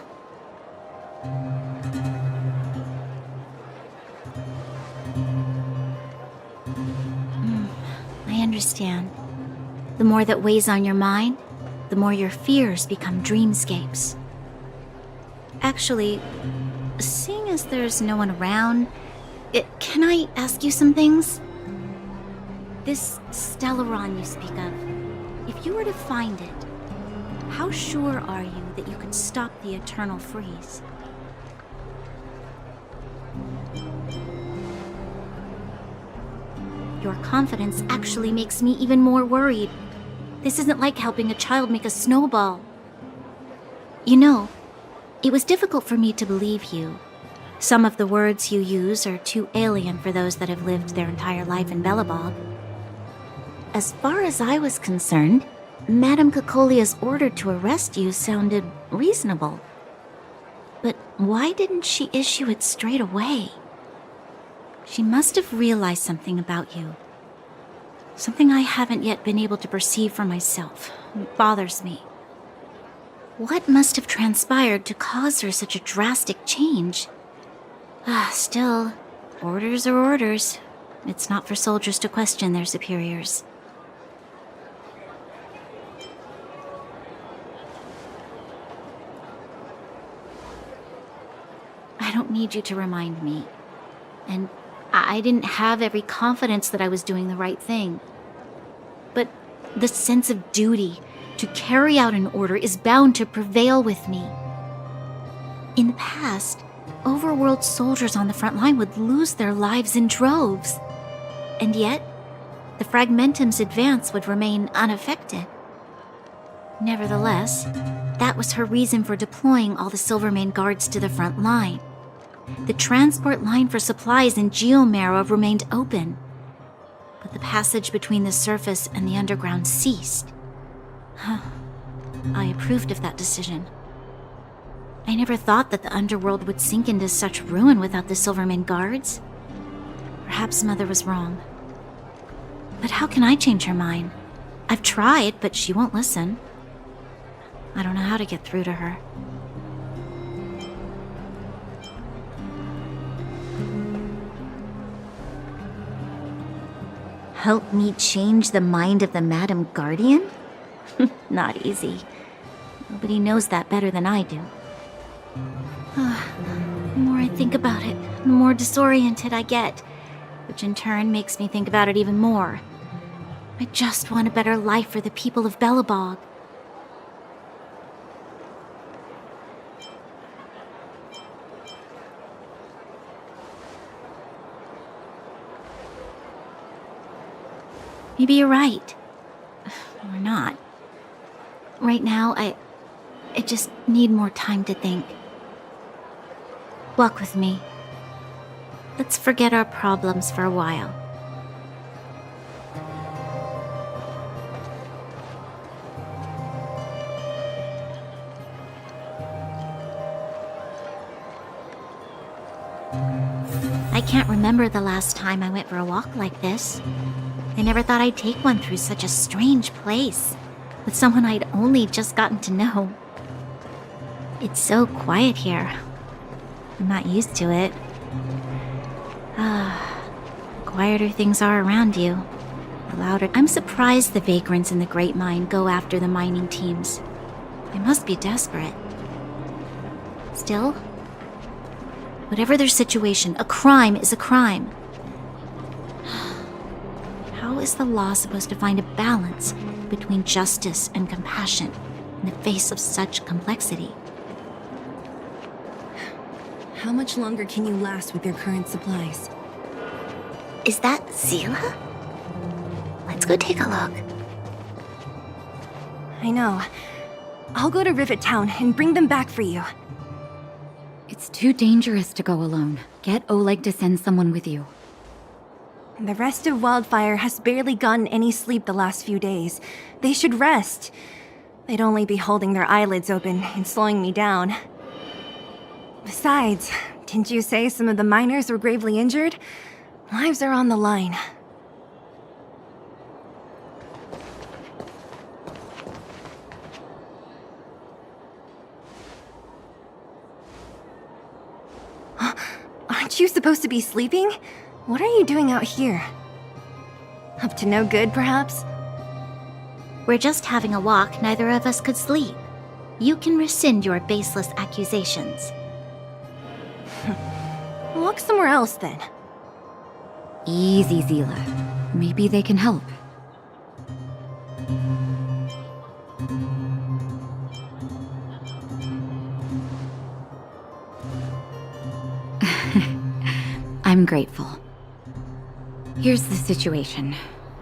S4: I understand. The more that weighs on your mind, the more your fears become dreamscapes. Actually, seeing as there's no one around, can I ask you some things? This Stellaron you speak of, if you were to find it, how sure are you that you could stop the eternal freeze? Your confidence actually makes me even more worried. This isn't like helping a child make a snowball. You know, it was difficult for me to believe you. Some of the words you use are too alien for those that have lived their entire life in Belobog. As far as I was concerned, Madame Cocolia's order to arrest you sounded reasonable. But why didn't she issue it straight away? She must have realized something about you. Something I haven't yet been able to perceive for myself. It bothers me. What must have transpired to cause her such a drastic change? Still, orders are orders. It's not for soldiers to question their superiors. I don't need you to remind me. And I didn't have every confidence that I was doing the right thing. But the sense of duty to carry out an order is bound to prevail with me. In the past, overworld soldiers on the front line would lose their lives in droves. And yet, the Fragmentum's advance would remain unaffected. Nevertheless, that was her reason for deploying all the Silvermane guards to the front line. The transport line for supplies in Geomarrow remained open, but the passage between the surface and the underground ceased. I approved of that decision. I never thought that the underworld would sink into such ruin without the Silvermane guards. Perhaps Mother was wrong. But how can I change her mind? I've tried, but she won't listen. I don't know how to get through to her. Help me change the mind of the Madam Guardian? Not easy. Nobody knows that better than I do. The more I think about it, the more disoriented I get, which in turn makes me think about it even more. I just want a better life for the people of Belobog. Maybe you're right. Or not. Right now, I just need more time to think. Walk with me. Let's forget our problems for a while. I can't remember the last time I went for a walk like this. I never thought I'd take one through such a strange place, with someone I'd only just gotten to know. It's so quiet here. I'm not used to it. The quieter things are around you, the louder. I'm surprised the vagrants in the Great Mine go after the mining teams. They must be desperate. Still, whatever their situation, a crime is a crime. How is the law supposed to find a balance between justice and compassion in the face of such complexity?
S2: How much longer can you last with your current supplies?
S4: Is that Zila? Let's go take a look.
S2: I know. I'll go to Rivet Town and bring them back for you.
S5: It's too dangerous to go alone. Get Oleg to send someone with you.
S2: The rest of Wildfire has barely gotten any sleep the last few days. They should rest. They'd only be holding their eyelids open and slowing me down. Besides, didn't you say some of the miners were gravely injured? Lives are on the line. Aren't you supposed to be sleeping? What are you doing out here? Up to no good, perhaps?
S4: We're just having a walk. Neither of us could sleep. You can rescind your baseless accusations.
S2: Look somewhere else, then.
S5: Easy, Zila. Maybe they can help. I'm grateful. Here's the situation.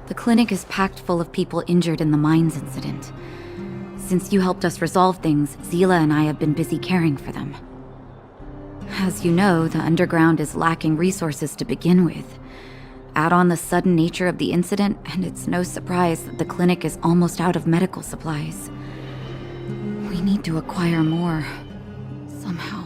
S5: The clinic is packed full of people injured in the mines incident. Since you helped us resolve things, Zila and I have been busy caring for them. As you know, the underground is lacking resources to begin with. Add on the sudden nature of the incident, and it's no surprise that the clinic is almost out of medical supplies. We need to acquire more, somehow.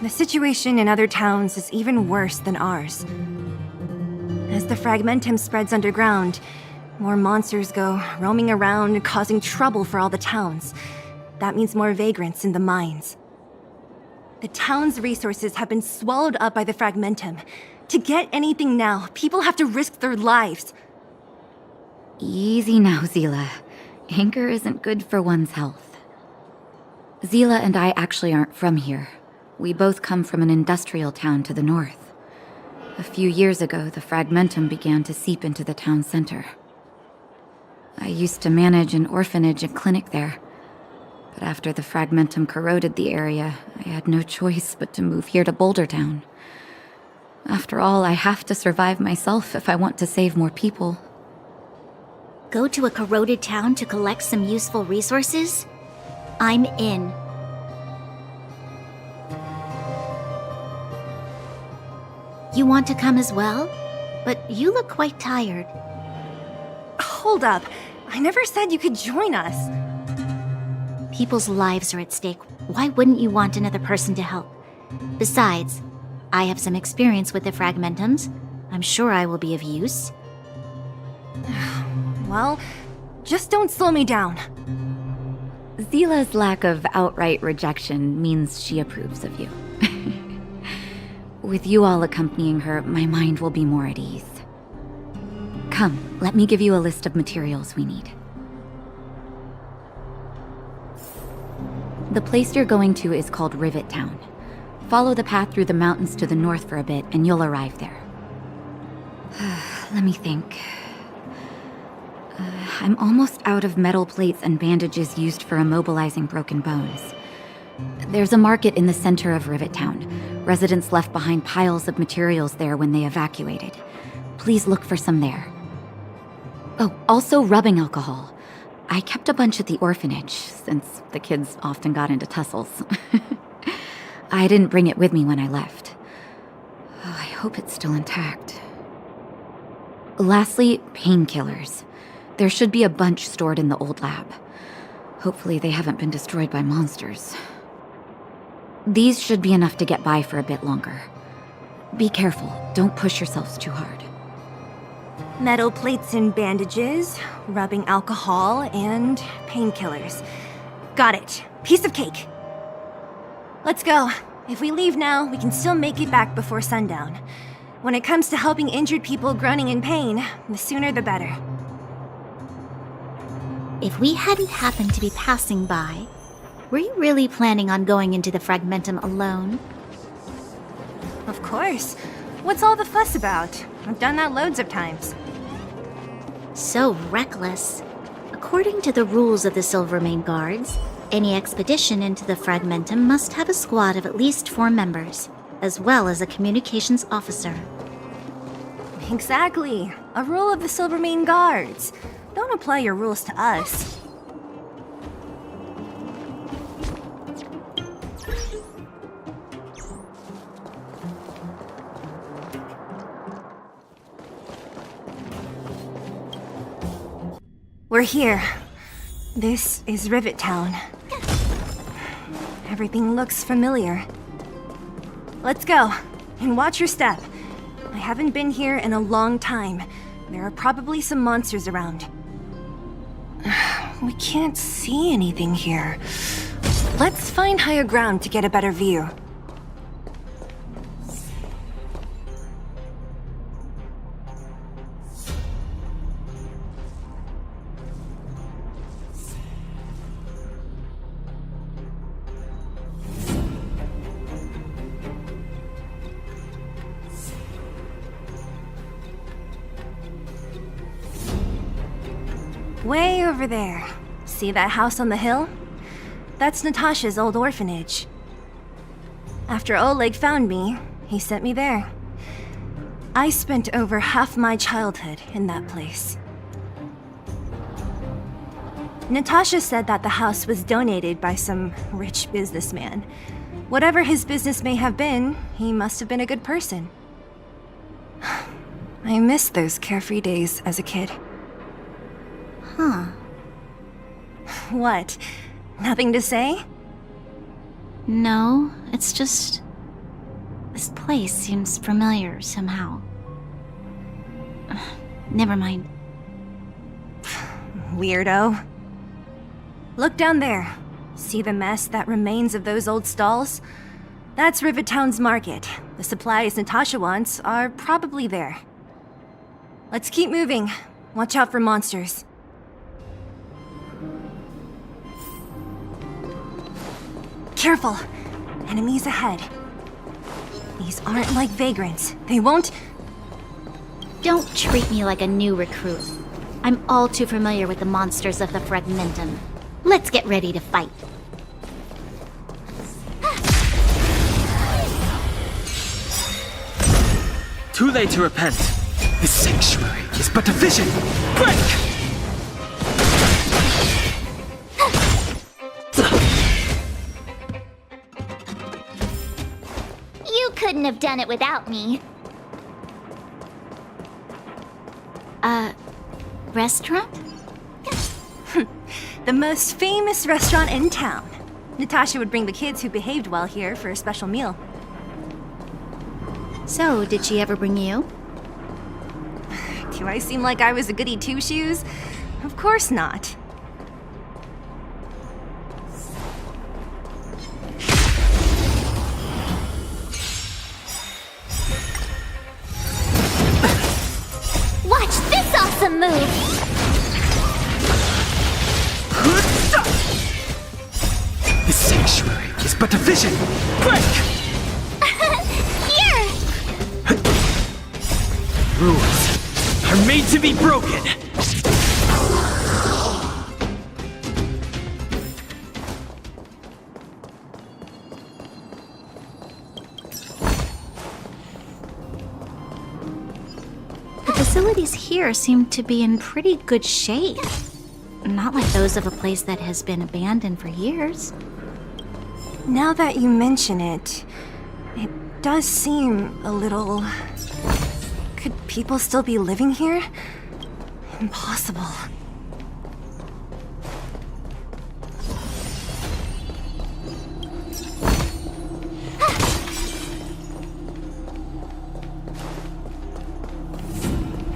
S2: The situation in other towns is even worse than ours. As the fragmentum spreads underground, more monsters go roaming around, causing trouble for all the towns. That means more vagrants in the mines. The town's resources have been swallowed up by the fragmentum. To get anything now, people have to risk their lives.
S5: Easy now, Zila. Anger isn't good for one's health. Zila and I actually aren't from here. We both come from an industrial town to the north. A few years ago, the fragmentum began to seep into the town center. I used to manage an orphanage and clinic there. But after the fragmentum corroded the area, I had no choice but to move here to Boulder Town. After all, I have to survive myself if I want to save more people.
S4: Go to a corroded town to collect some useful resources? I'm in. You want to come as well? But you look quite tired.
S2: Hold up. I never said you could join us.
S4: People's lives are at stake. Why wouldn't you want another person to help? Besides, I have some experience with the fragmentums. I'm sure I will be of use.
S2: Well, just don't slow me down.
S5: Zila's lack of outright rejection means she approves of you. With you all accompanying her, my mind will be more at ease. Come, let me give you a list of materials we need. The place you're going to is called Rivet Town. Follow the path through the mountains to the north for a bit, and you'll arrive there. Let me think. I'm almost out of metal plates and bandages used for immobilizing broken bones. There's a market in the center of Rivet Town. Residents left behind piles of materials there when they evacuated. Please look for some there. Oh, also rubbing alcohol. I kept a bunch at the orphanage, since the kids often got into tussles. I didn't bring it with me when I left. Oh, I hope it's still intact. Lastly, painkillers. There should be a bunch stored in the old lab. Hopefully they haven't been destroyed by monsters. These should be enough to get by for a bit longer. Be careful, don't push yourselves too hard.
S2: Metal plates and bandages, rubbing alcohol, and painkillers. Got it. Piece of cake. Let's go. If we leave now, we can still make it back before sundown. When it comes to helping injured people groaning in pain, the sooner the better.
S4: If we hadn't happened to be passing by, were you really planning on going into the Fragmentum alone?
S2: Of course. What's all the fuss about? I've done that loads of times.
S4: So reckless. According to the rules of the Silvermane Guards, any expedition into the Fragmentum must have a squad of at least 4 members, as well as a communications officer.
S2: Exactly. A rule of the Silvermane Guards. Don't apply your rules to us. We're here. This is Rivet Town. Everything looks familiar. Let's go, and watch your step. I haven't been here in a long time. There are probably some monsters around. We can't see anything here. Let's find higher ground to get a better view. Way over there. See that house on the hill? That's Natasha's old orphanage. After Oleg found me, he sent me there. I spent over half my childhood in that place. Natasha said that the house was donated by some rich businessman. Whatever his business may have been, he must have been a good person. I miss those carefree days as a kid.
S4: Huh.
S2: What? Nothing to say?
S4: No, it's just... this place seems familiar somehow. Never mind.
S2: Weirdo. Look down there. See the mess that remains of those old stalls? That's Rivet Town's market. The supplies Natasha wants are probably there. Let's keep moving. Watch out for monsters. Careful! Enemies ahead. These aren't like vagrants. They won't...
S4: Don't treat me like a new recruit. I'm all too familiar with the monsters of the Fragmentum. Let's get ready to fight.
S1: Too late to repent.
S9: This sanctuary is but a vision. Break!
S4: You couldn't have done it without me. Restaurant?
S2: The most famous restaurant in town. Natasha would bring the kids who behaved well here for a special meal.
S4: So, did she ever bring you?
S2: Do I seem like I was a goody two-shoes? Of course not.
S4: Watch this awesome move!
S9: This sanctuary is but a vision. Break!
S4: Here!
S1: Rules are made to be broken.
S4: The facilities here seem to be in pretty good shape. Not like those of a place that has been abandoned for years.
S2: Now that you mention it, it does seem a little... Could people still be living here? Impossible.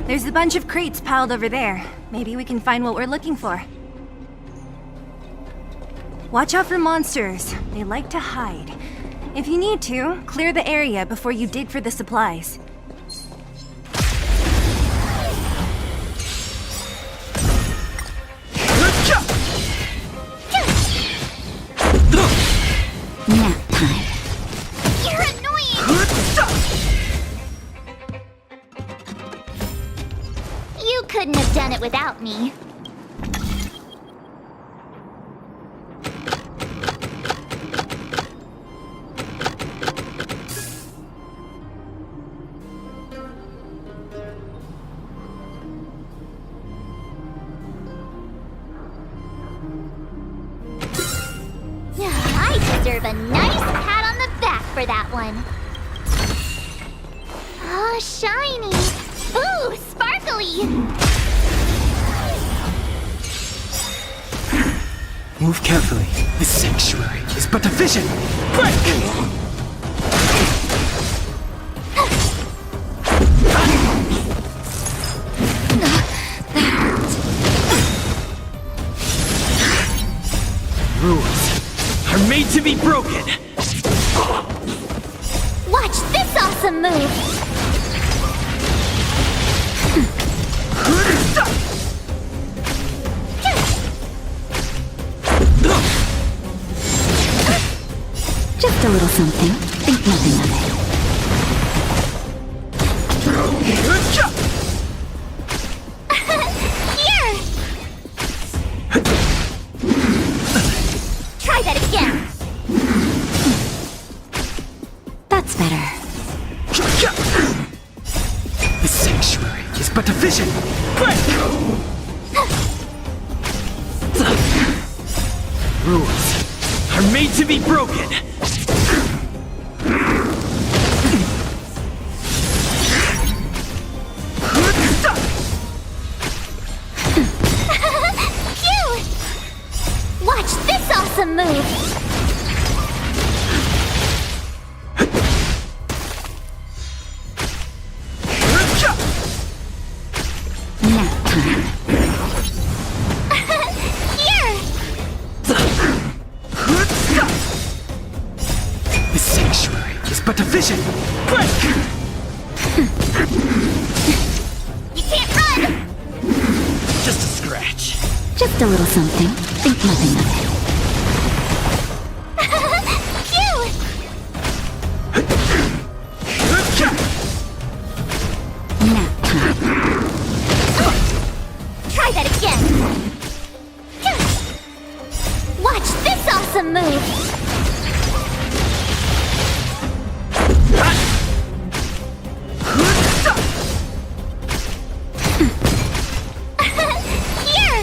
S2: There's a bunch of crates piled over there. Maybe we can find what we're looking for. Watch out for monsters. They like to hide. If you need to, clear the area before you dig for the supplies.
S4: Nap time. You're annoying! You couldn't have done it without me. I deserve a nice pat on the back for that one. Oh, shiny! Ooh, sparkly!
S9: Move carefully. This sanctuary is but a vision. Break! Rules are made to be broken.
S4: Watch this awesome move!
S5: Just a little something. Think nothing of it.
S4: Here! Try that again!
S5: That's better.
S9: The sanctuary is but a vision. Break! Rules are made to be broken.
S4: Cute! Watch this awesome move!
S5: Nap time.
S4: Here!
S9: The sanctuary is but a vision. Break!
S4: You can't run!
S9: Just a scratch.
S5: Just a little something. Think nothing of it.
S4: Cute!
S5: Nap time.
S4: Try that again! Watch this awesome move! Here!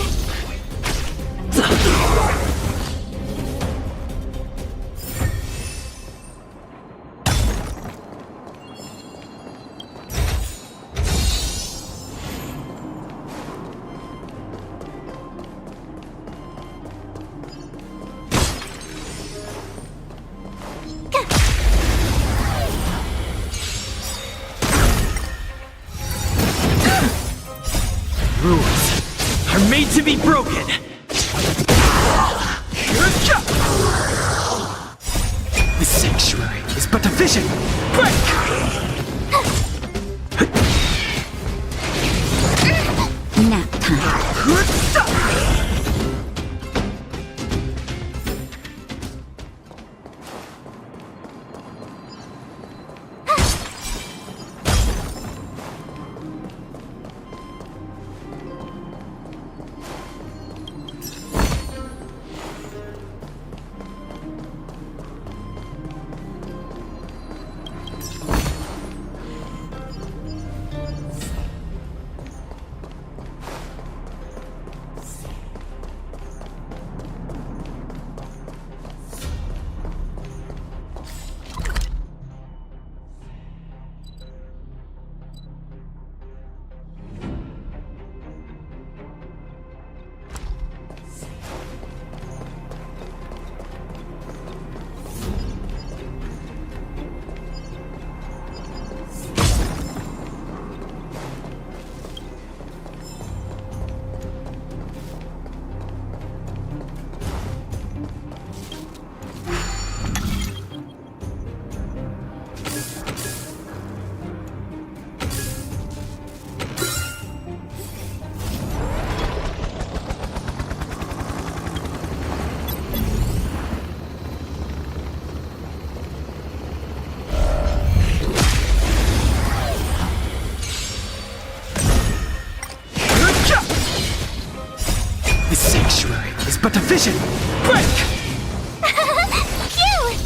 S9: Rules are made to be broken. The sanctuary is but a vision. Break!
S5: Nap time.
S9: is but a vision! Break!
S4: Phew!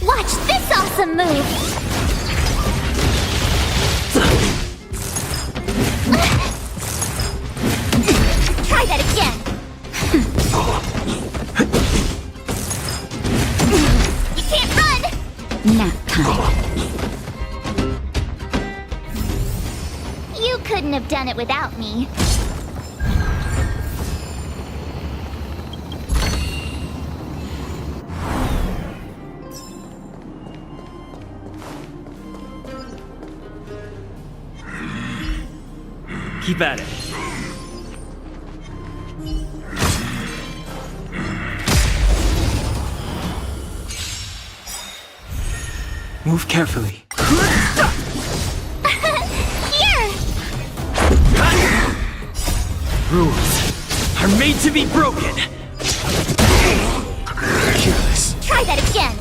S4: Watch this awesome move! Try that again! You can't run!
S5: Nap time.
S4: You couldn't have done it without me.
S1: Keep at it. Move carefully.
S4: Here!
S1: Rules are made to be broken.
S9: Careless.
S4: Try that again!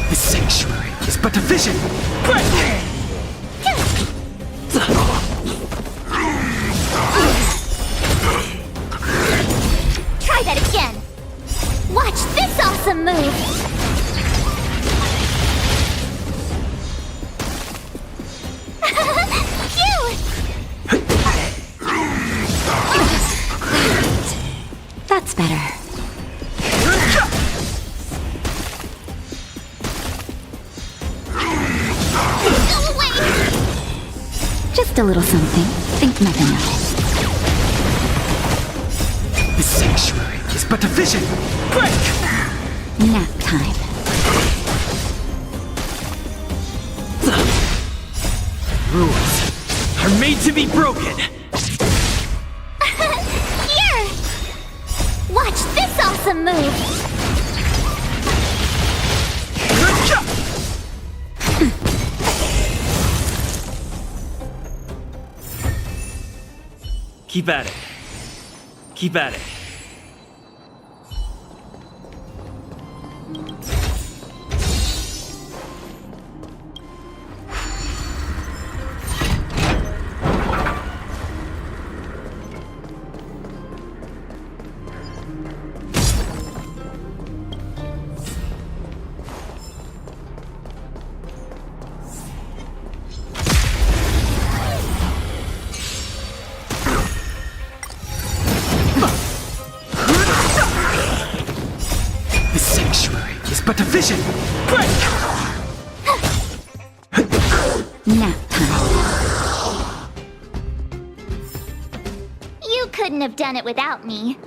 S9: The sanctuary is but a vision! Break!
S4: Try that again! Watch this awesome move! Phew!
S5: That's better.
S4: Go away!
S5: Just a little something. Think nothing of it.
S9: The sanctuary is but a vision! Break!
S5: Nap time.
S1: Rules are made to be broken.
S4: Here! Watch this awesome move!
S1: Keep at it. Keep at it.
S9: The sanctuary is but a vision! Break!
S5: Nap time.
S4: You couldn't have done it without me.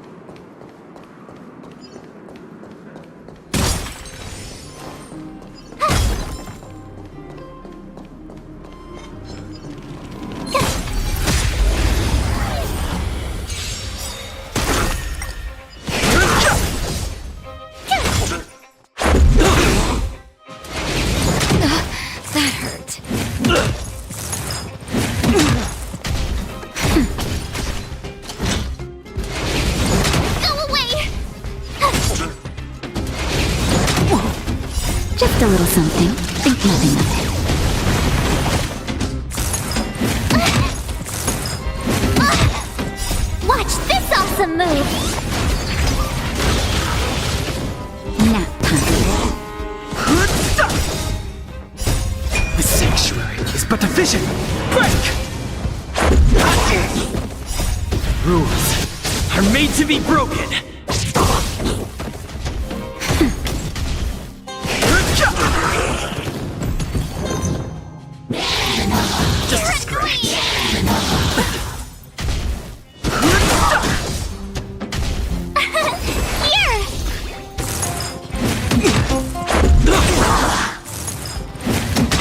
S5: That hurt.
S4: Go away!
S5: Just a little something. Think nothing of it.
S4: Watch this awesome move!
S5: Nap time.
S9: The sanctuary is but a vision! Break!
S1: Rules are made to be broken.
S4: Just a scratch. Here!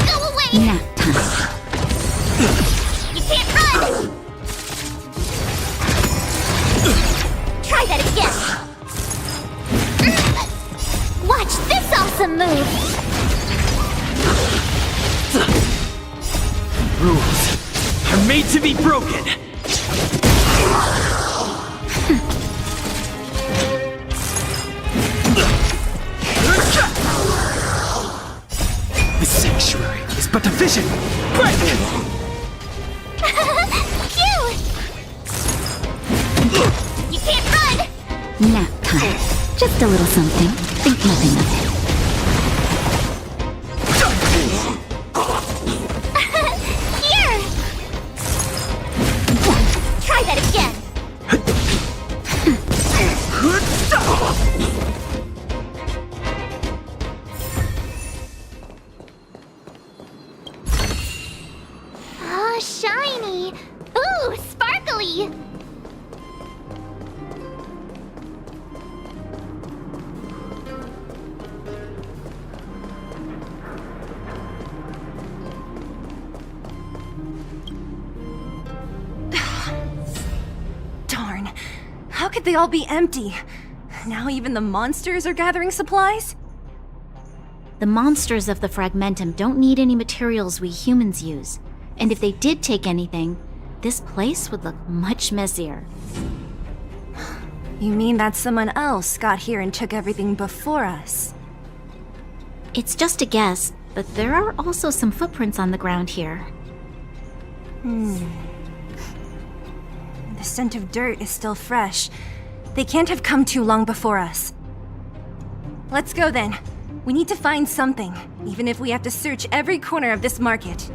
S4: Go away!
S5: Nap time.
S4: You can't run! Try that again! Watch this awesome move!
S1: Rules are made to be broken.
S9: The sanctuary is but a vision! Break!
S4: Cute! You can't run!
S5: Nap time. Just a little something. Think nothing of it.
S4: Here! Try that again! Oh, shiny! Ooh, sparkly!
S2: Darn. How could they all be empty? Now even the monsters are gathering supplies?
S5: The monsters of the Fragmentum don't need any materials we humans use. And if they did take anything, this place would look much messier.
S2: You mean that someone else got here and took everything before us?
S5: It's just a guess, but there are also some footprints on the ground here.
S2: The scent of dirt is still fresh. They can't have come too long before us. Let's go then. We need to find something, even if we have to search every corner of this market.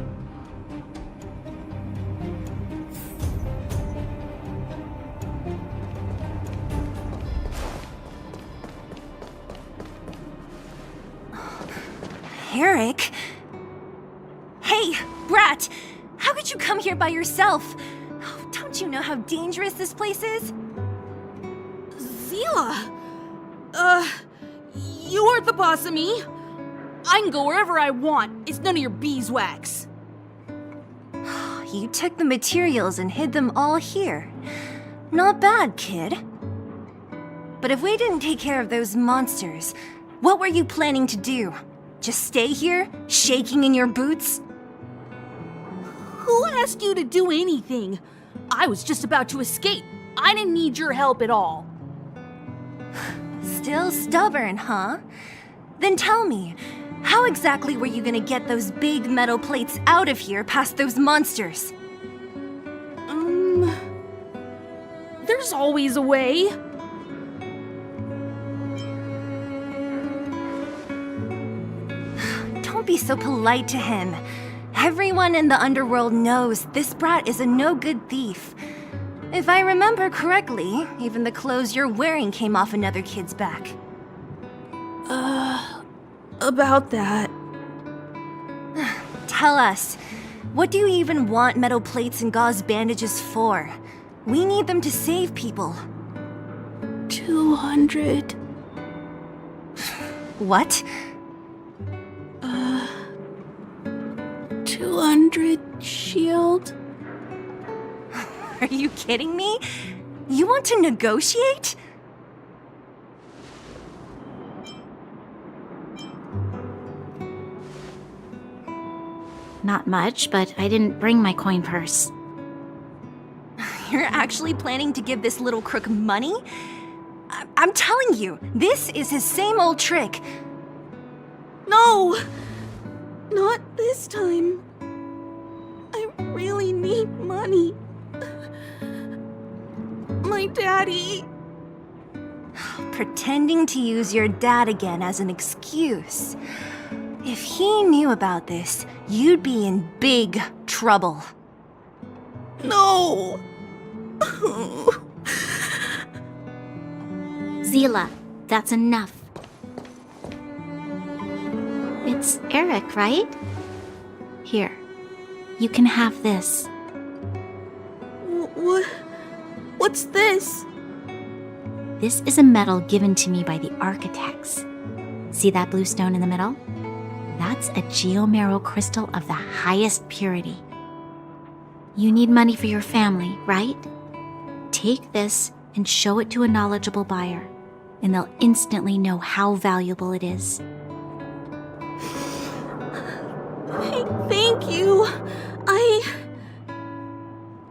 S2: Eric? Hey, Brat! How could you come here by yourself? Oh, don't you know how dangerous this place is?
S10: Zila! You aren't the boss of me. I can go wherever I want. It's none of your beeswax.
S2: You took the materials and hid them all here. Not bad, kid. But if we didn't take care of those monsters, what were you planning to do? Just stay here, shaking in your boots?
S10: Who asked you to do anything? I was just about to escape. I didn't need your help at all.
S2: Still stubborn, huh? Then tell me, how exactly were you gonna get those big metal plates out of here past those monsters?
S10: There's always a way.
S2: Don't be so polite to him. Everyone in the underworld knows this brat is a no-good thief. If I remember correctly, even the clothes you're wearing came off another kid's back.
S10: About that.
S2: Tell us, what do you even want metal plates and gauze bandages for? We need them to save people.
S12: 200.
S2: What?
S12: 200 shield.
S2: Are you kidding me? You want to negotiate?
S5: Not much, but I didn't bring my coin purse.
S2: You're actually planning to give this little crook money? I'm telling you, this is his same old trick.
S12: No! Not this time. I really need money. My daddy.
S2: Pretending to use your dad again as an excuse. If he knew about this, you'd be in big trouble.
S12: No!
S5: Zila, that's enough. It's Eric, right? Here, you can have this.
S12: What's this?
S5: This is a medal given to me by the architects. See that blue stone in the middle? That's a geomarrow crystal of the highest purity. You need money for your family, right? Take this and show it to a knowledgeable buyer, and they'll instantly know how valuable it is.
S12: Thank you.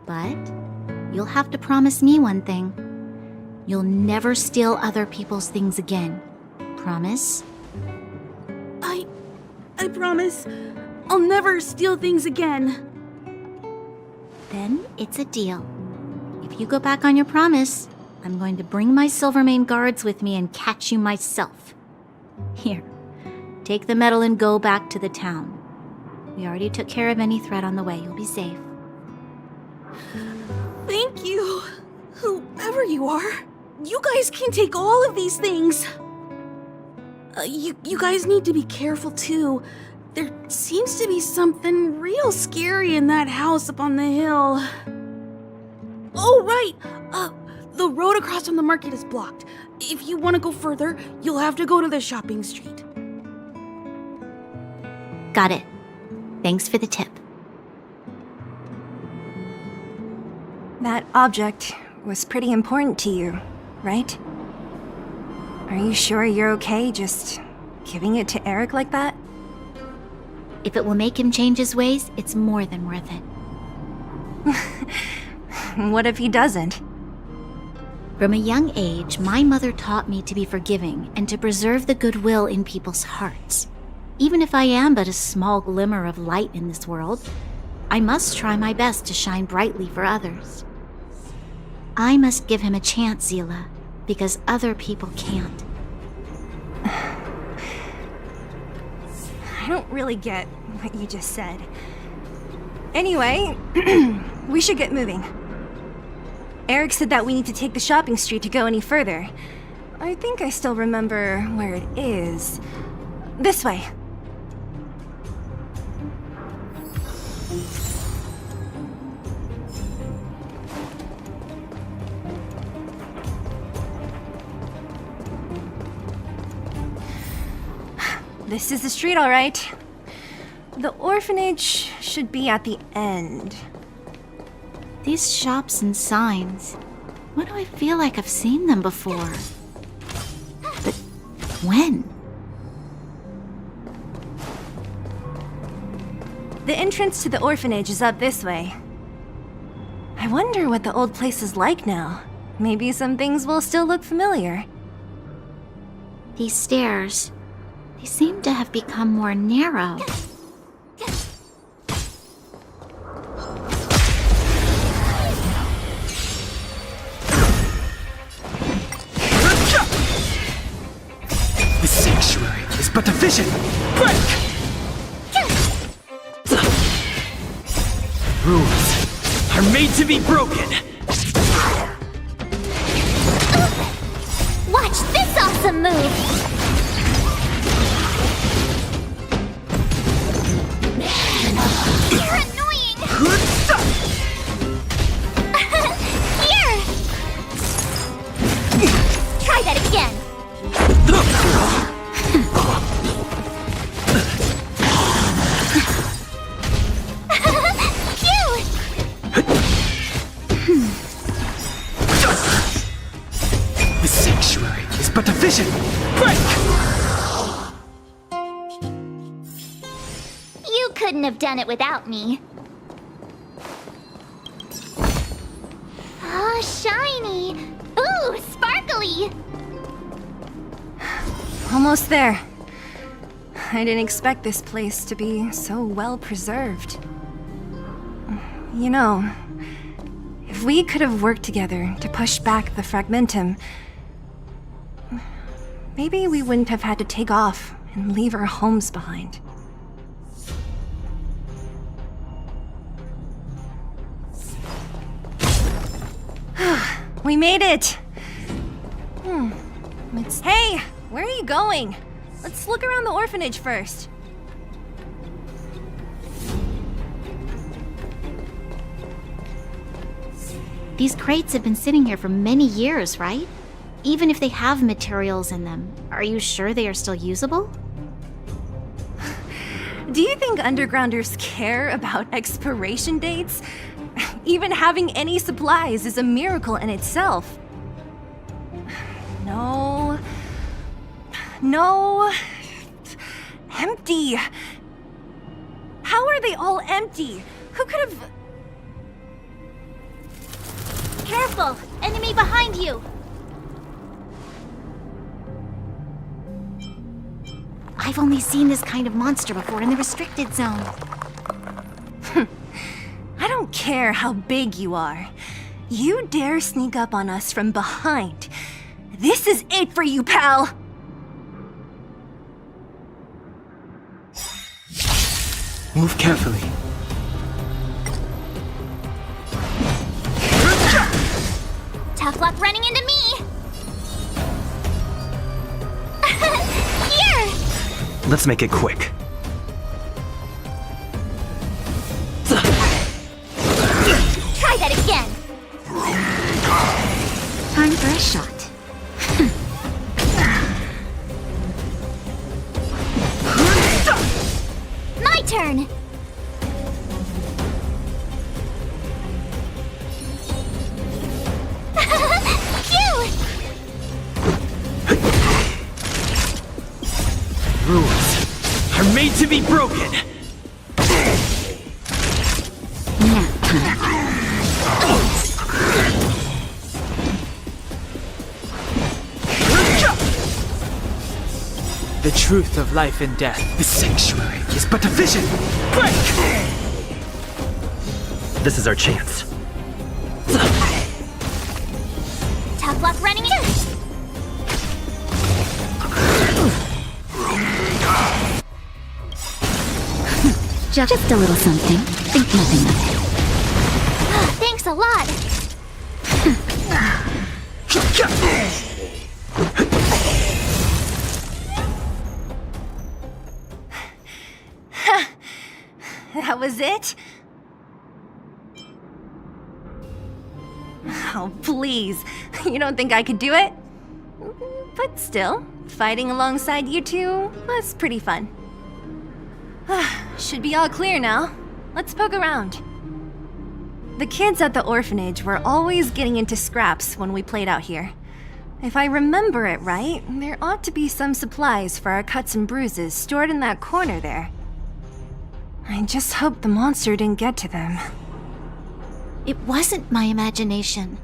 S5: But you'll have to promise me one thing. You'll never steal other people's things again. Promise?
S12: I promise. I'll never steal things again.
S4: Then it's a deal. If you go back on your promise, I'm going to bring my Silvermane guards with me and catch you myself. Here, take the medal and go back to the town. We already took care of any threat on the way. You'll be safe.
S12: Thank you, whoever you are. You guys can take all of these things. You guys need to be careful too. There seems to be something real scary in that house up on the hill. Oh, right. The road across from the market is blocked. If you want to go further, you'll have to go to the shopping street.
S4: Got it. Thanks for the tip.
S2: That object was pretty important to you, right? Are you sure you're okay just giving it to Eric like that?
S4: If it will make him change his ways, it's more than worth it.
S2: What if he doesn't?
S4: From a young age, my mother taught me to be forgiving and to preserve the goodwill in people's hearts. Even if I am but a small glimmer of light in this world, I must try my best to shine brightly for others. I must give him a chance, Zila, because other people can't.
S2: I don't really get what you just said. Anyway, we should get moving. Eric said that we need to take the shopping street to go any further. I think I still remember where it is. This way. This is the street, all right. The orphanage should be at the end.
S4: These shops and signs, why do I feel like I've seen them before? But when?
S2: The entrance to the orphanage is up this way. I wonder what the old place is like now. Maybe some things will still look familiar.
S4: These stairs, they seem to have become more narrow.
S9: The sanctuary is but a vision! Break! Rules are made to be broken!
S4: Watch this awesome move! You're annoying! Here! Try that again!
S9: The sanctuary is but a vision! Break!
S4: You couldn't have done it without me. Ah, shiny! Ooh, sparkly!
S2: Almost there. I didn't expect this place to be so well preserved. You know, if we could have worked together to push back the Fragmentum, maybe we wouldn't have had to take off and leave our homes behind. We made it! Hey! Where are you going? Let's look around the orphanage first.
S4: These crates have been sitting here for many years, right? Even if they have materials in them, are you sure they are still usable?
S2: Do you think undergrounders care about expiration dates? Even having any supplies is a miracle in itself. No. No. Empty. How are they all empty? Who could have...
S4: Careful! Enemy behind you! I've only seen this kind of monster before in the restricted zone.
S2: I don't care how big you are. You dare sneak up on us from behind. This is it for you, pal!
S1: Move carefully.
S4: Tough luck running into me! Here!
S9: Let's make it quick.
S4: Try that again!
S5: Time for a shot.
S4: My turn!
S9: Rules are made to be broken.
S5: Nap time.
S1: The truth of life and death.
S9: The sanctuary is but a vision. Break! This is our chance.
S4: Tough luck running in!
S5: Just a little something. Think nothing of it.
S4: Thanks a lot!
S2: That was it? Oh, please. You don't think I could do it? But still, fighting alongside you two was pretty fun. Should be all clear now. Let's poke around. The kids at the orphanage were always getting into scraps when we played out here. If I remember it right, there ought to be some supplies for our cuts and bruises stored in that corner there. I just hope the monster didn't get to them.
S4: It wasn't my imagination.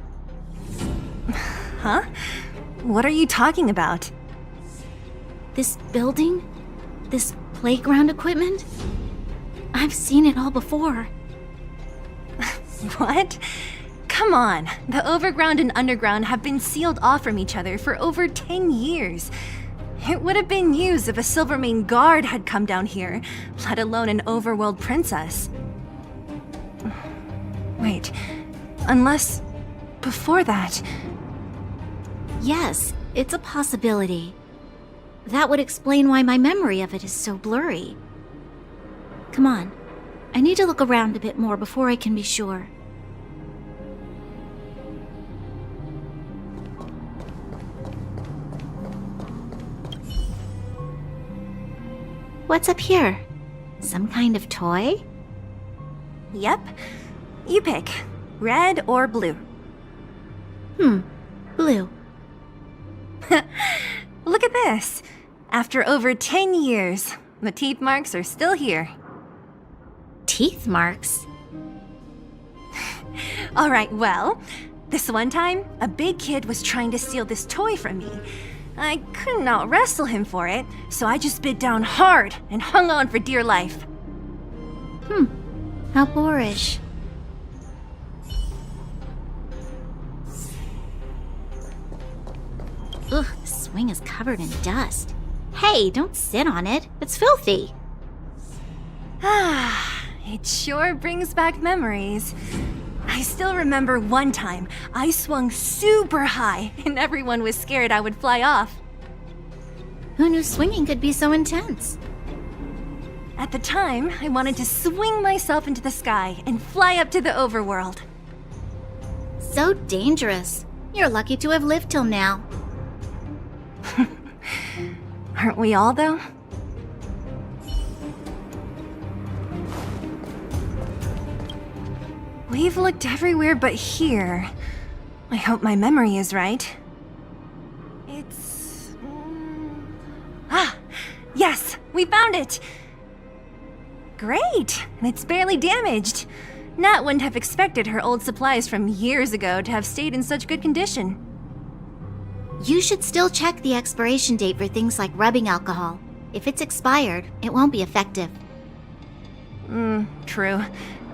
S2: Huh? What are you talking about?
S4: This building? This playground equipment? I've seen it all before.
S2: What? Come on. The overground and underground have been sealed off from each other for over 10 years. It would have been used if a Silvermane guard had come down here, let alone an overworld princess. Wait, unless before that...
S4: Yes, it's a possibility. That would explain why my memory of it is so blurry. Come on, I need to look around a bit more before I can be sure. What's up here? Some kind of toy?
S2: Yep. You pick. Red or blue.
S4: Blue.
S2: Look at this. After over 10 years, the teeth marks are still here.
S4: Teeth marks?
S2: Alright, well, this one time, a big kid was trying to steal this toy from me. I couldn't out-wrestle him for it, so I just bit down hard and hung on for dear life.
S4: How boorish. Ugh, the swing is covered in dust. Hey, don't sit on it. It's filthy.
S2: It sure brings back memories. I still remember one time I swung super high and everyone was scared I would fly off.
S4: Who knew swinging could be so intense?
S2: At the time, I wanted to swing myself into the sky and fly up to the overworld.
S4: So dangerous. You're lucky to have lived till now.
S2: Aren't we all, though? We've looked everywhere but here. I hope my memory is right. It's... Yes! We found it! Great! And it's barely damaged. Nat wouldn't have expected her old supplies from years ago to have stayed in such good condition.
S4: You should still check the expiration date for things like rubbing alcohol. If it's expired, it won't be effective.
S2: True.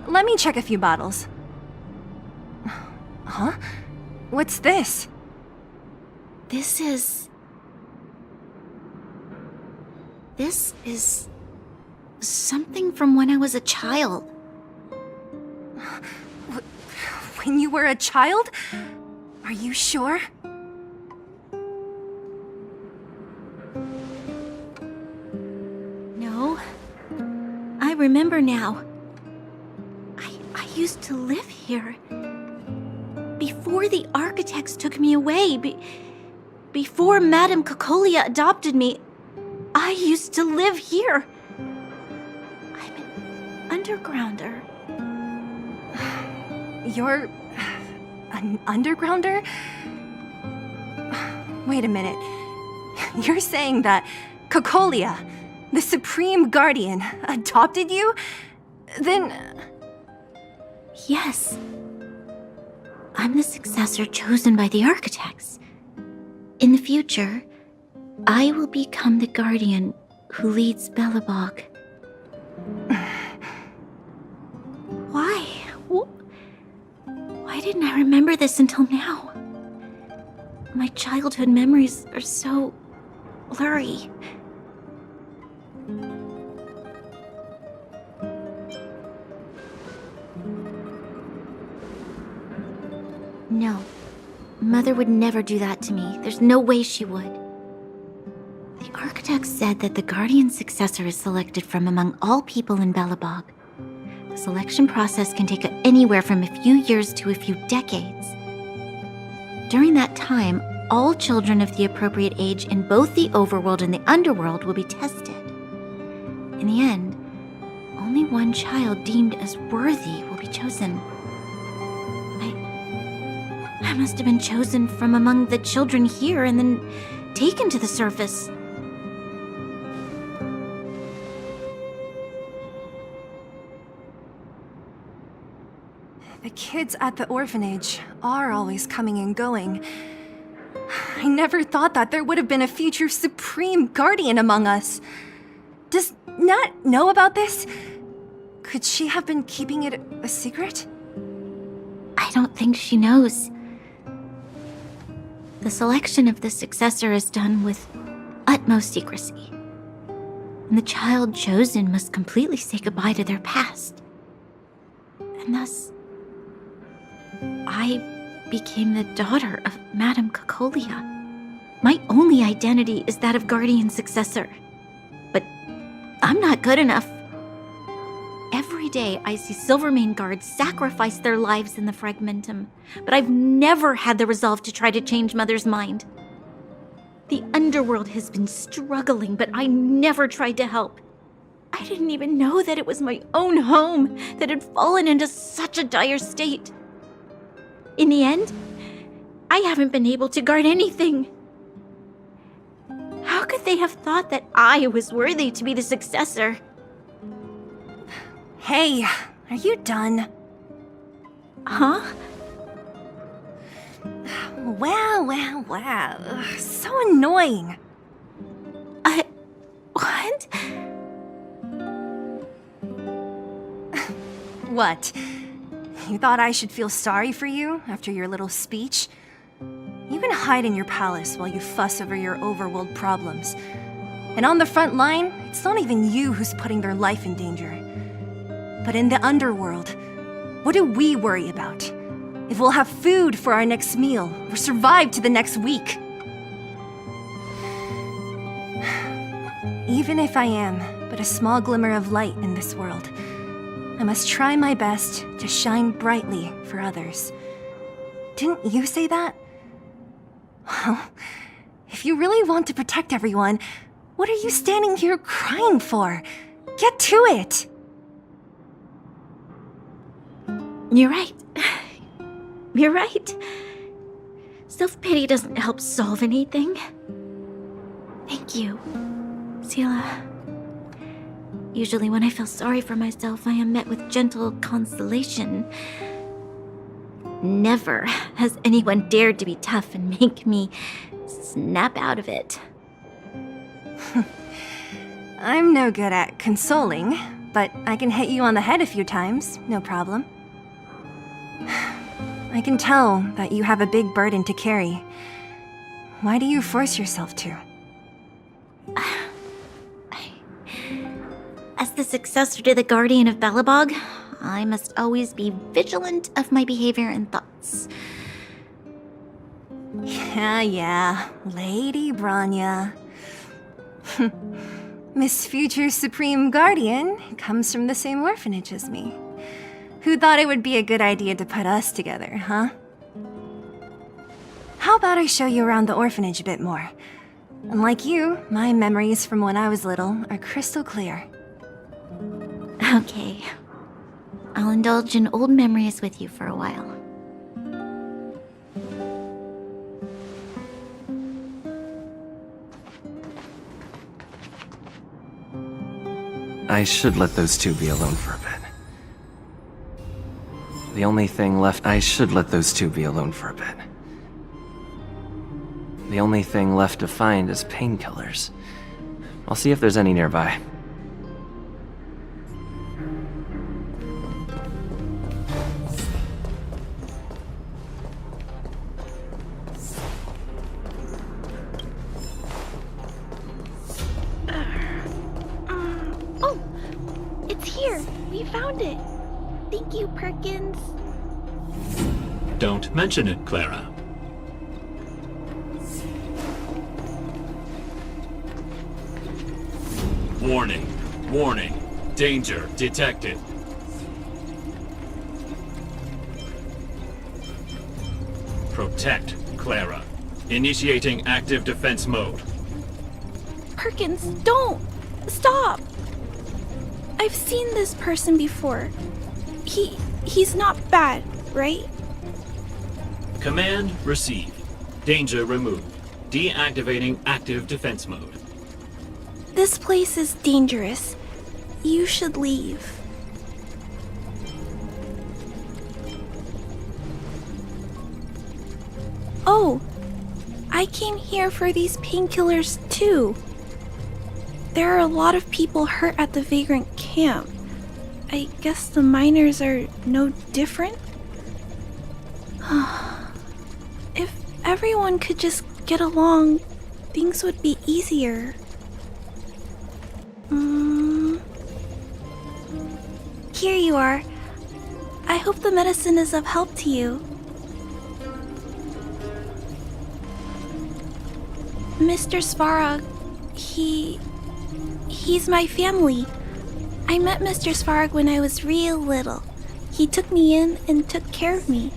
S2: Let me check a few bottles. Huh? What's this?
S4: This is something from when I was a child.
S2: When you were a child? Are you sure?
S4: No. I remember now. I used to live here. Before the architects took me away, before Madame Cocolia adopted me, I used to live here. I'm an undergrounder.
S2: You're an undergrounder? Wait a minute. You're saying that Cocolia, the Supreme Guardian, adopted you? Then...
S4: Yes. I'm the successor chosen by the architects. In the future, I will become the guardian who leads Belobog. Why? Why didn't I remember this until now? My childhood memories are so blurry. No. Mother would never do that to me. There's no way she would. The architect said that the guardian successor is selected from among all people in Belobog. The selection process can take anywhere from a few years to a few decades. During that time, all children of the appropriate age in both the overworld and the underworld will be tested. In the end, only one child deemed as worthy will be chosen. I must have been chosen from among the children here and then taken to the surface.
S2: The kids at the orphanage are always coming and going. I never thought that there would have been a future Supreme Guardian among us. Does Nat know about this? Could she have been keeping it a secret?
S4: I don't think she knows. The selection of the successor is done with utmost secrecy. And the child chosen must completely say goodbye to their past. And thus, I became the daughter of Madame Cocolia. My only identity is that of guardian successor. But I'm not good enough. Every day I see Silvermane guards sacrifice their lives in the Fragmentum, but I've never had the resolve to try to change Mother's mind. The underworld has been struggling, but I never tried to help. I didn't even know that it was my own home that had fallen into such a dire state. In the end, I haven't been able to guard anything. How could they have thought that I was worthy to be the successor?
S2: Hey, are you done?
S4: Huh?
S2: Wow. Ugh, so annoying.
S4: What?
S2: What? You thought I should feel sorry for you after your little speech? You can hide in your palace while you fuss over your overworld problems. And on the front line, it's not even you who's putting their life in danger. But in the underworld, what do we worry about? If we'll have food for our next meal, or survive to the next week. Even if I am but a small glimmer of light in this world, I must try my best to shine brightly for others. Didn't you say that? Well, if you really want to protect everyone, what are you standing here crying for? Get to it!
S4: You're right. You're right. Self-pity doesn't help solve anything. Thank you, Sela. Usually when I feel sorry for myself, I am met with gentle consolation. Never has anyone dared to be tough and make me snap out of it.
S2: I'm no good at consoling, but I can hit you on the head a few times, no problem. I can tell that you have a big burden to carry. Why do you force yourself to?
S4: As the successor to the Guardian of Belobog, I must always be vigilant of my behavior and thoughts.
S2: Yeah, Lady Branya. Miss Future Supreme Guardian comes from the same orphanage as me. Who thought it would be a good idea to put us together, huh? How about I show you around the orphanage a bit more? Unlike you, my memories from when I was little are crystal clear.
S4: Okay. I'll indulge in old memories with you for a while.
S15: I should let those two be alone for a bit. The only thing left... I should let those two be alone for a bit. The only thing left to find is painkillers. I'll see if there's any nearby.
S12: Oh! It's here! We found it! Thank you, Perkins.
S9: Don't mention it, Clara. Warning. Warning. Danger detected. Protect Clara. Initiating active defense mode.
S12: Perkins, don't! Stop! I've seen this person before. He's not bad, right?
S9: Command received. Danger removed. Deactivating active defense mode.
S12: This place is dangerous. You should leave. Oh, I came here for these painkillers too. There are a lot of people hurt at the Vagrant camp. I guess the miners are no different? If everyone could just get along, things would be easier. Here you are. I hope the medicine is of help to you. Mr. Svarog, he's my family. I met Mr. Svarog when I was real little. He took me in and took care of me.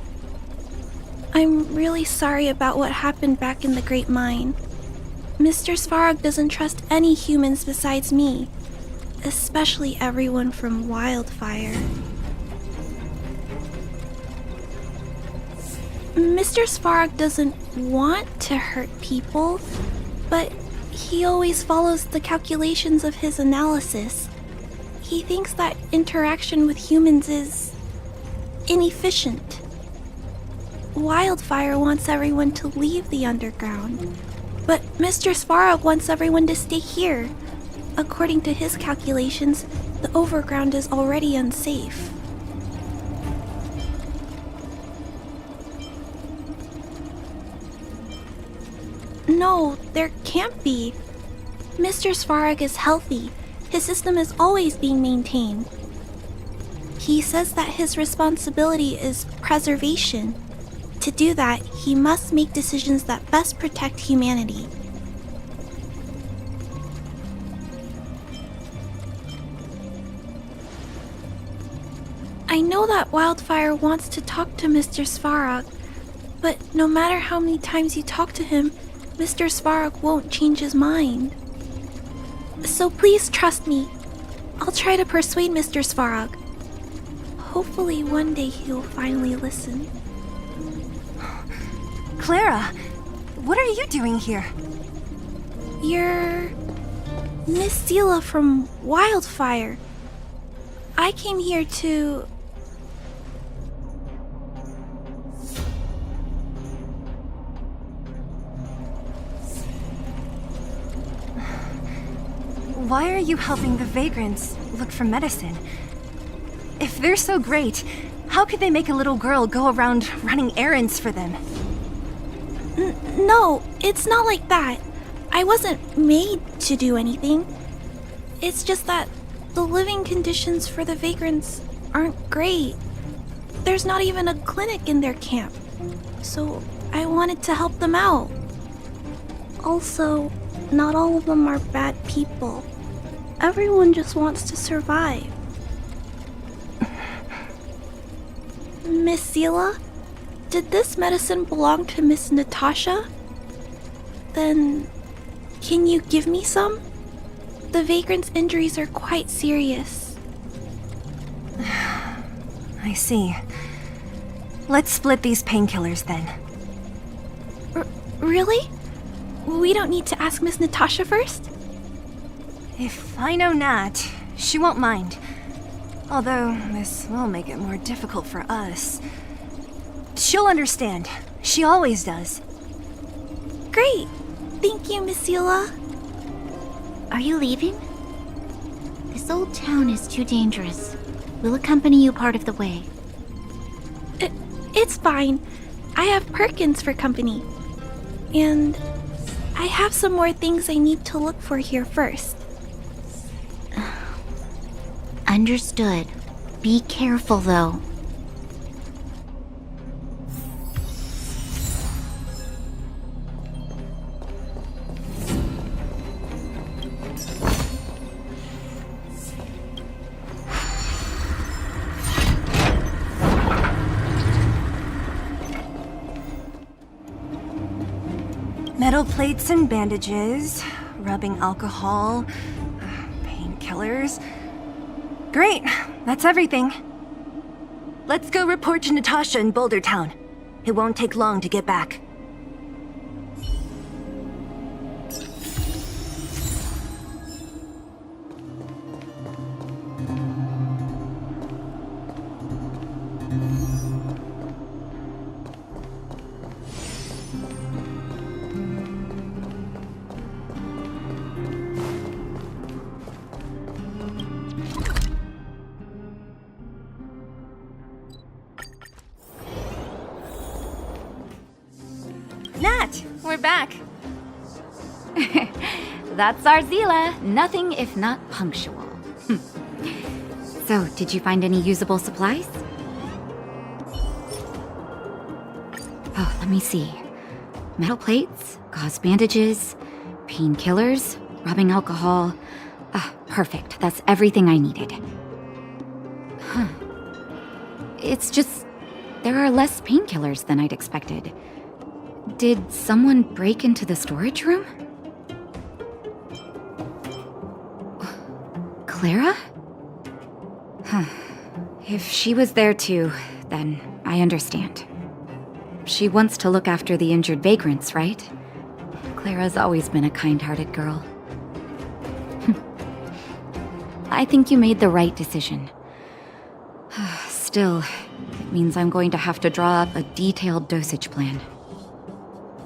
S12: I'm really sorry about what happened back in the Great Mine. Mr. Svarog doesn't trust any humans besides me, especially everyone from Wildfire. Mr. Svarog doesn't want to hurt people, but he always follows the calculations of his analysis. He thinks that interaction with humans is inefficient. Wildfire wants everyone to leave the underground, but Mr. Svarog wants everyone to stay here. According to his calculations, the overground is already unsafe. No, there can't be. Mr. Svarog is healthy. His system is always being maintained. He says that his responsibility is preservation. To do that, he must make decisions that best protect humanity. I know that Wildfire wants to talk to Mr. Svarog, but no matter how many times you talk to him, Mr. Svarog won't change his mind. So please trust me. I'll try to persuade Mr. Svarog. Hopefully one day he'll finally listen.
S2: Clara, what are you doing here?
S12: You're Miss Sela from Wildfire. I came here to...
S2: why are you helping the vagrants look for medicine? If they're so great, how could they make a little girl go around running errands for them?
S12: No, it's not like that. I wasn't made to do anything. It's just that the living conditions for the vagrants aren't great. There's not even a clinic in their camp. So I wanted to help them out. Also, not all of them are bad people. Everyone just wants to survive. Miss Seela, did this medicine belong to Miss Natasha? Then, can you give me some? The vagrant's injuries are quite serious.
S2: I see. Let's split these painkillers then.
S12: Really? We don't need to ask Miss Natasha first?
S2: If I know Nat, she won't mind. Although, this will make it more difficult for us. She'll understand. She always does.
S12: Great! Thank you, Miss Seela.
S4: Are you leaving? This old town is too dangerous. We'll accompany you part of the way.
S12: It's fine. I have Perkins for company. And I have some more things I need to look for here first.
S4: Understood. Be careful, though.
S2: Metal plates and bandages, rubbing alcohol, painkillers. Great, that's everything. Let's go report to Natasha in Boulder Town. It won't take long to get back. Nat, we're back.
S5: That's our Zila. Nothing if not punctual. So, did you find any usable supplies? Oh, let me see. Metal plates, gauze bandages, painkillers, rubbing alcohol. Perfect. That's everything I needed. Huh. It's just, there are less painkillers than I'd expected. Did someone break into the storage room? Clara? Huh. If she was there too, then I understand. She wants to look after the injured vagrants, right? Clara's always been a kind-hearted girl. I think you made the right decision. Still, it means I'm going to have to draw up a detailed dosage plan.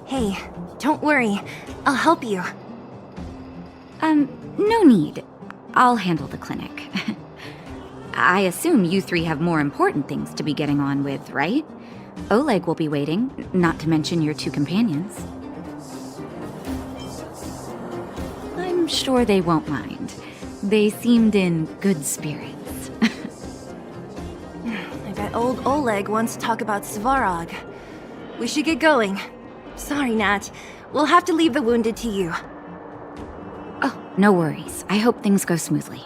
S2: Hey, don't worry. I'll help you.
S5: No need. I'll handle the clinic. I assume you three have more important things to be getting on with, right? Oleg will be waiting, not to mention your two companions. I'm sure they won't mind. They seemed in good spirits.
S2: I bet old Oleg wants to talk about Svarog. We should get going. Sorry, Nat. We'll have to leave the wounded to you.
S5: Oh, no worries. I hope things go smoothly.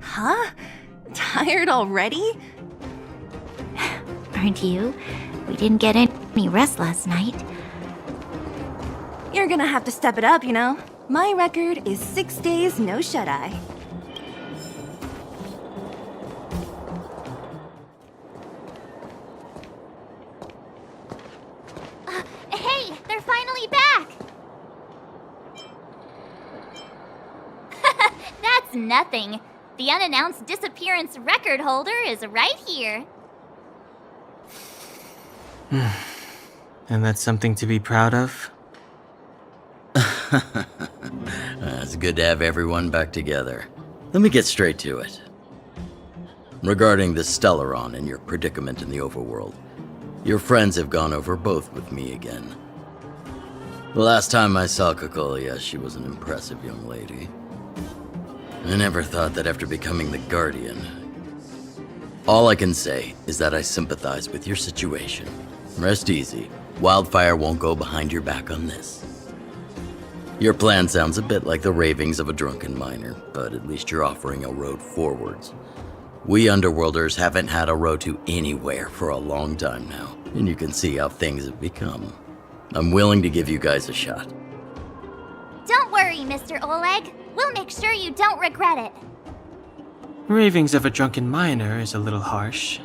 S2: Huh? Tired already?
S4: Aren't you? We didn't get any rest last night.
S2: You're gonna have to step it up, you know? My record is 6 days no shut-eye.
S4: nothing. The unannounced disappearance record holder is right here.
S1: And that's something to be proud of?
S14: It's good to have everyone back together. Let me get straight to it. Regarding the Stellaron and your predicament in the overworld, your friends have gone over both with me again. The last time I saw Kokolia, she was an impressive young lady. I never thought that after becoming the Guardian. All I can say is that I sympathize with your situation. Rest easy. Wildfire won't go behind your back on this. Your plan sounds a bit like the ravings of a drunken miner, but at least you're offering a road forwards. We Underworlders haven't had a road to anywhere for a long time now, and you can see how things have become. I'm willing to give you guys a shot.
S4: Don't worry, Mr. Oleg. We'll make sure you don't regret it.
S1: Ravings of a drunken miner is a little harsh.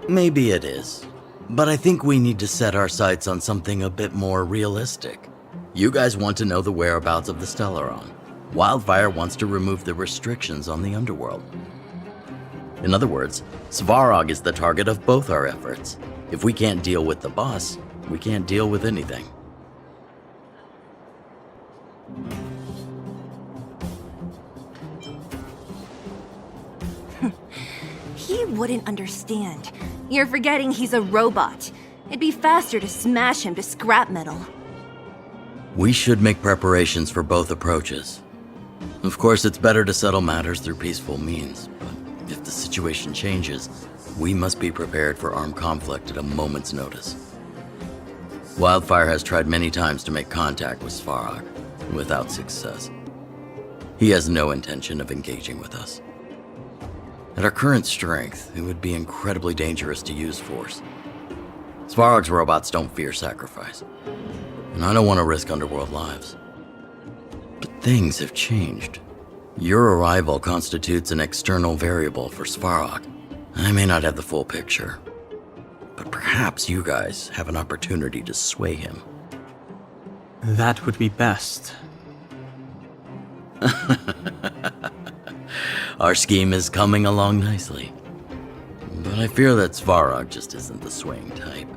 S14: Maybe it is, but I think we need to set our sights on something a bit more realistic. You guys want to know the whereabouts of the Stellaron. Wildfire wants to remove the restrictions on the Underworld. In other words, Svarog is the target of both our efforts. If we can't deal with the boss, we can't deal with anything.
S2: He wouldn't understand. You're forgetting he's a robot. It'd be faster to smash him to scrap metal.
S14: We should make preparations for both approaches. Of course, it's better to settle matters through peaceful means, but if the situation changes, we must be prepared for armed conflict at a moment's notice. Wildfire has tried many times to make contact with Svarog, without success. He has no intention of engaging with us. At our current strength, it would be incredibly dangerous to use force. Svarog's robots don't fear sacrifice, and I don't want to risk Underworld lives. But things have changed. Your arrival constitutes an external variable for Svarog. I may not have the full picture, but perhaps you guys have an opportunity to sway him.
S1: That would be best.
S14: Our scheme is coming along nicely, but I fear that Svarog just isn't the swaying type.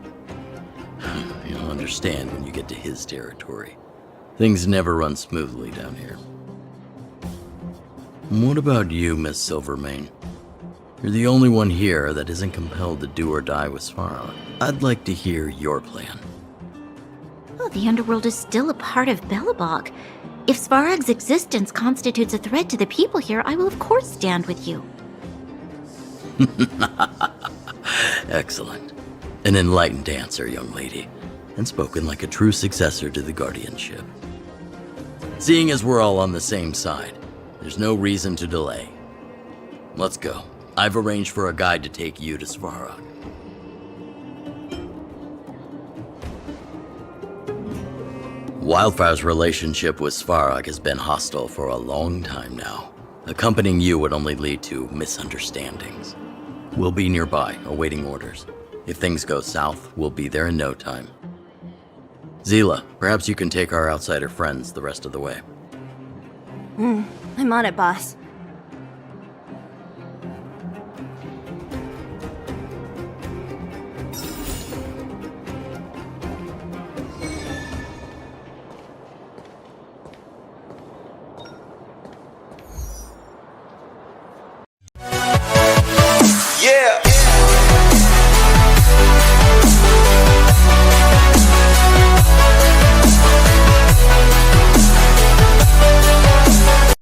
S14: You'll understand when you get to his territory. Things never run smoothly down here. What about you, Miss Silvermane? You're the only one here that isn't compelled to do or die with Svarog. I'd like to hear your plan.
S4: Oh, the Underworld is still a part of Belobog. If Svarog's existence constitutes a threat to the people here, I will of course stand with you.
S14: Excellent. An enlightened answer, young lady, and spoken like a true successor to the guardianship. Seeing as we're all on the same side, there's no reason to delay. Let's go. I've arranged for a guide to take you to Svarog. Wildfire's relationship with Svarog has been hostile for a long time now. Accompanying you would only lead to misunderstandings. We'll be nearby, awaiting orders. If things go south, we'll be there in no time. Zila, perhaps you can take our outsider friends the rest of the way.
S2: I'm on it, boss.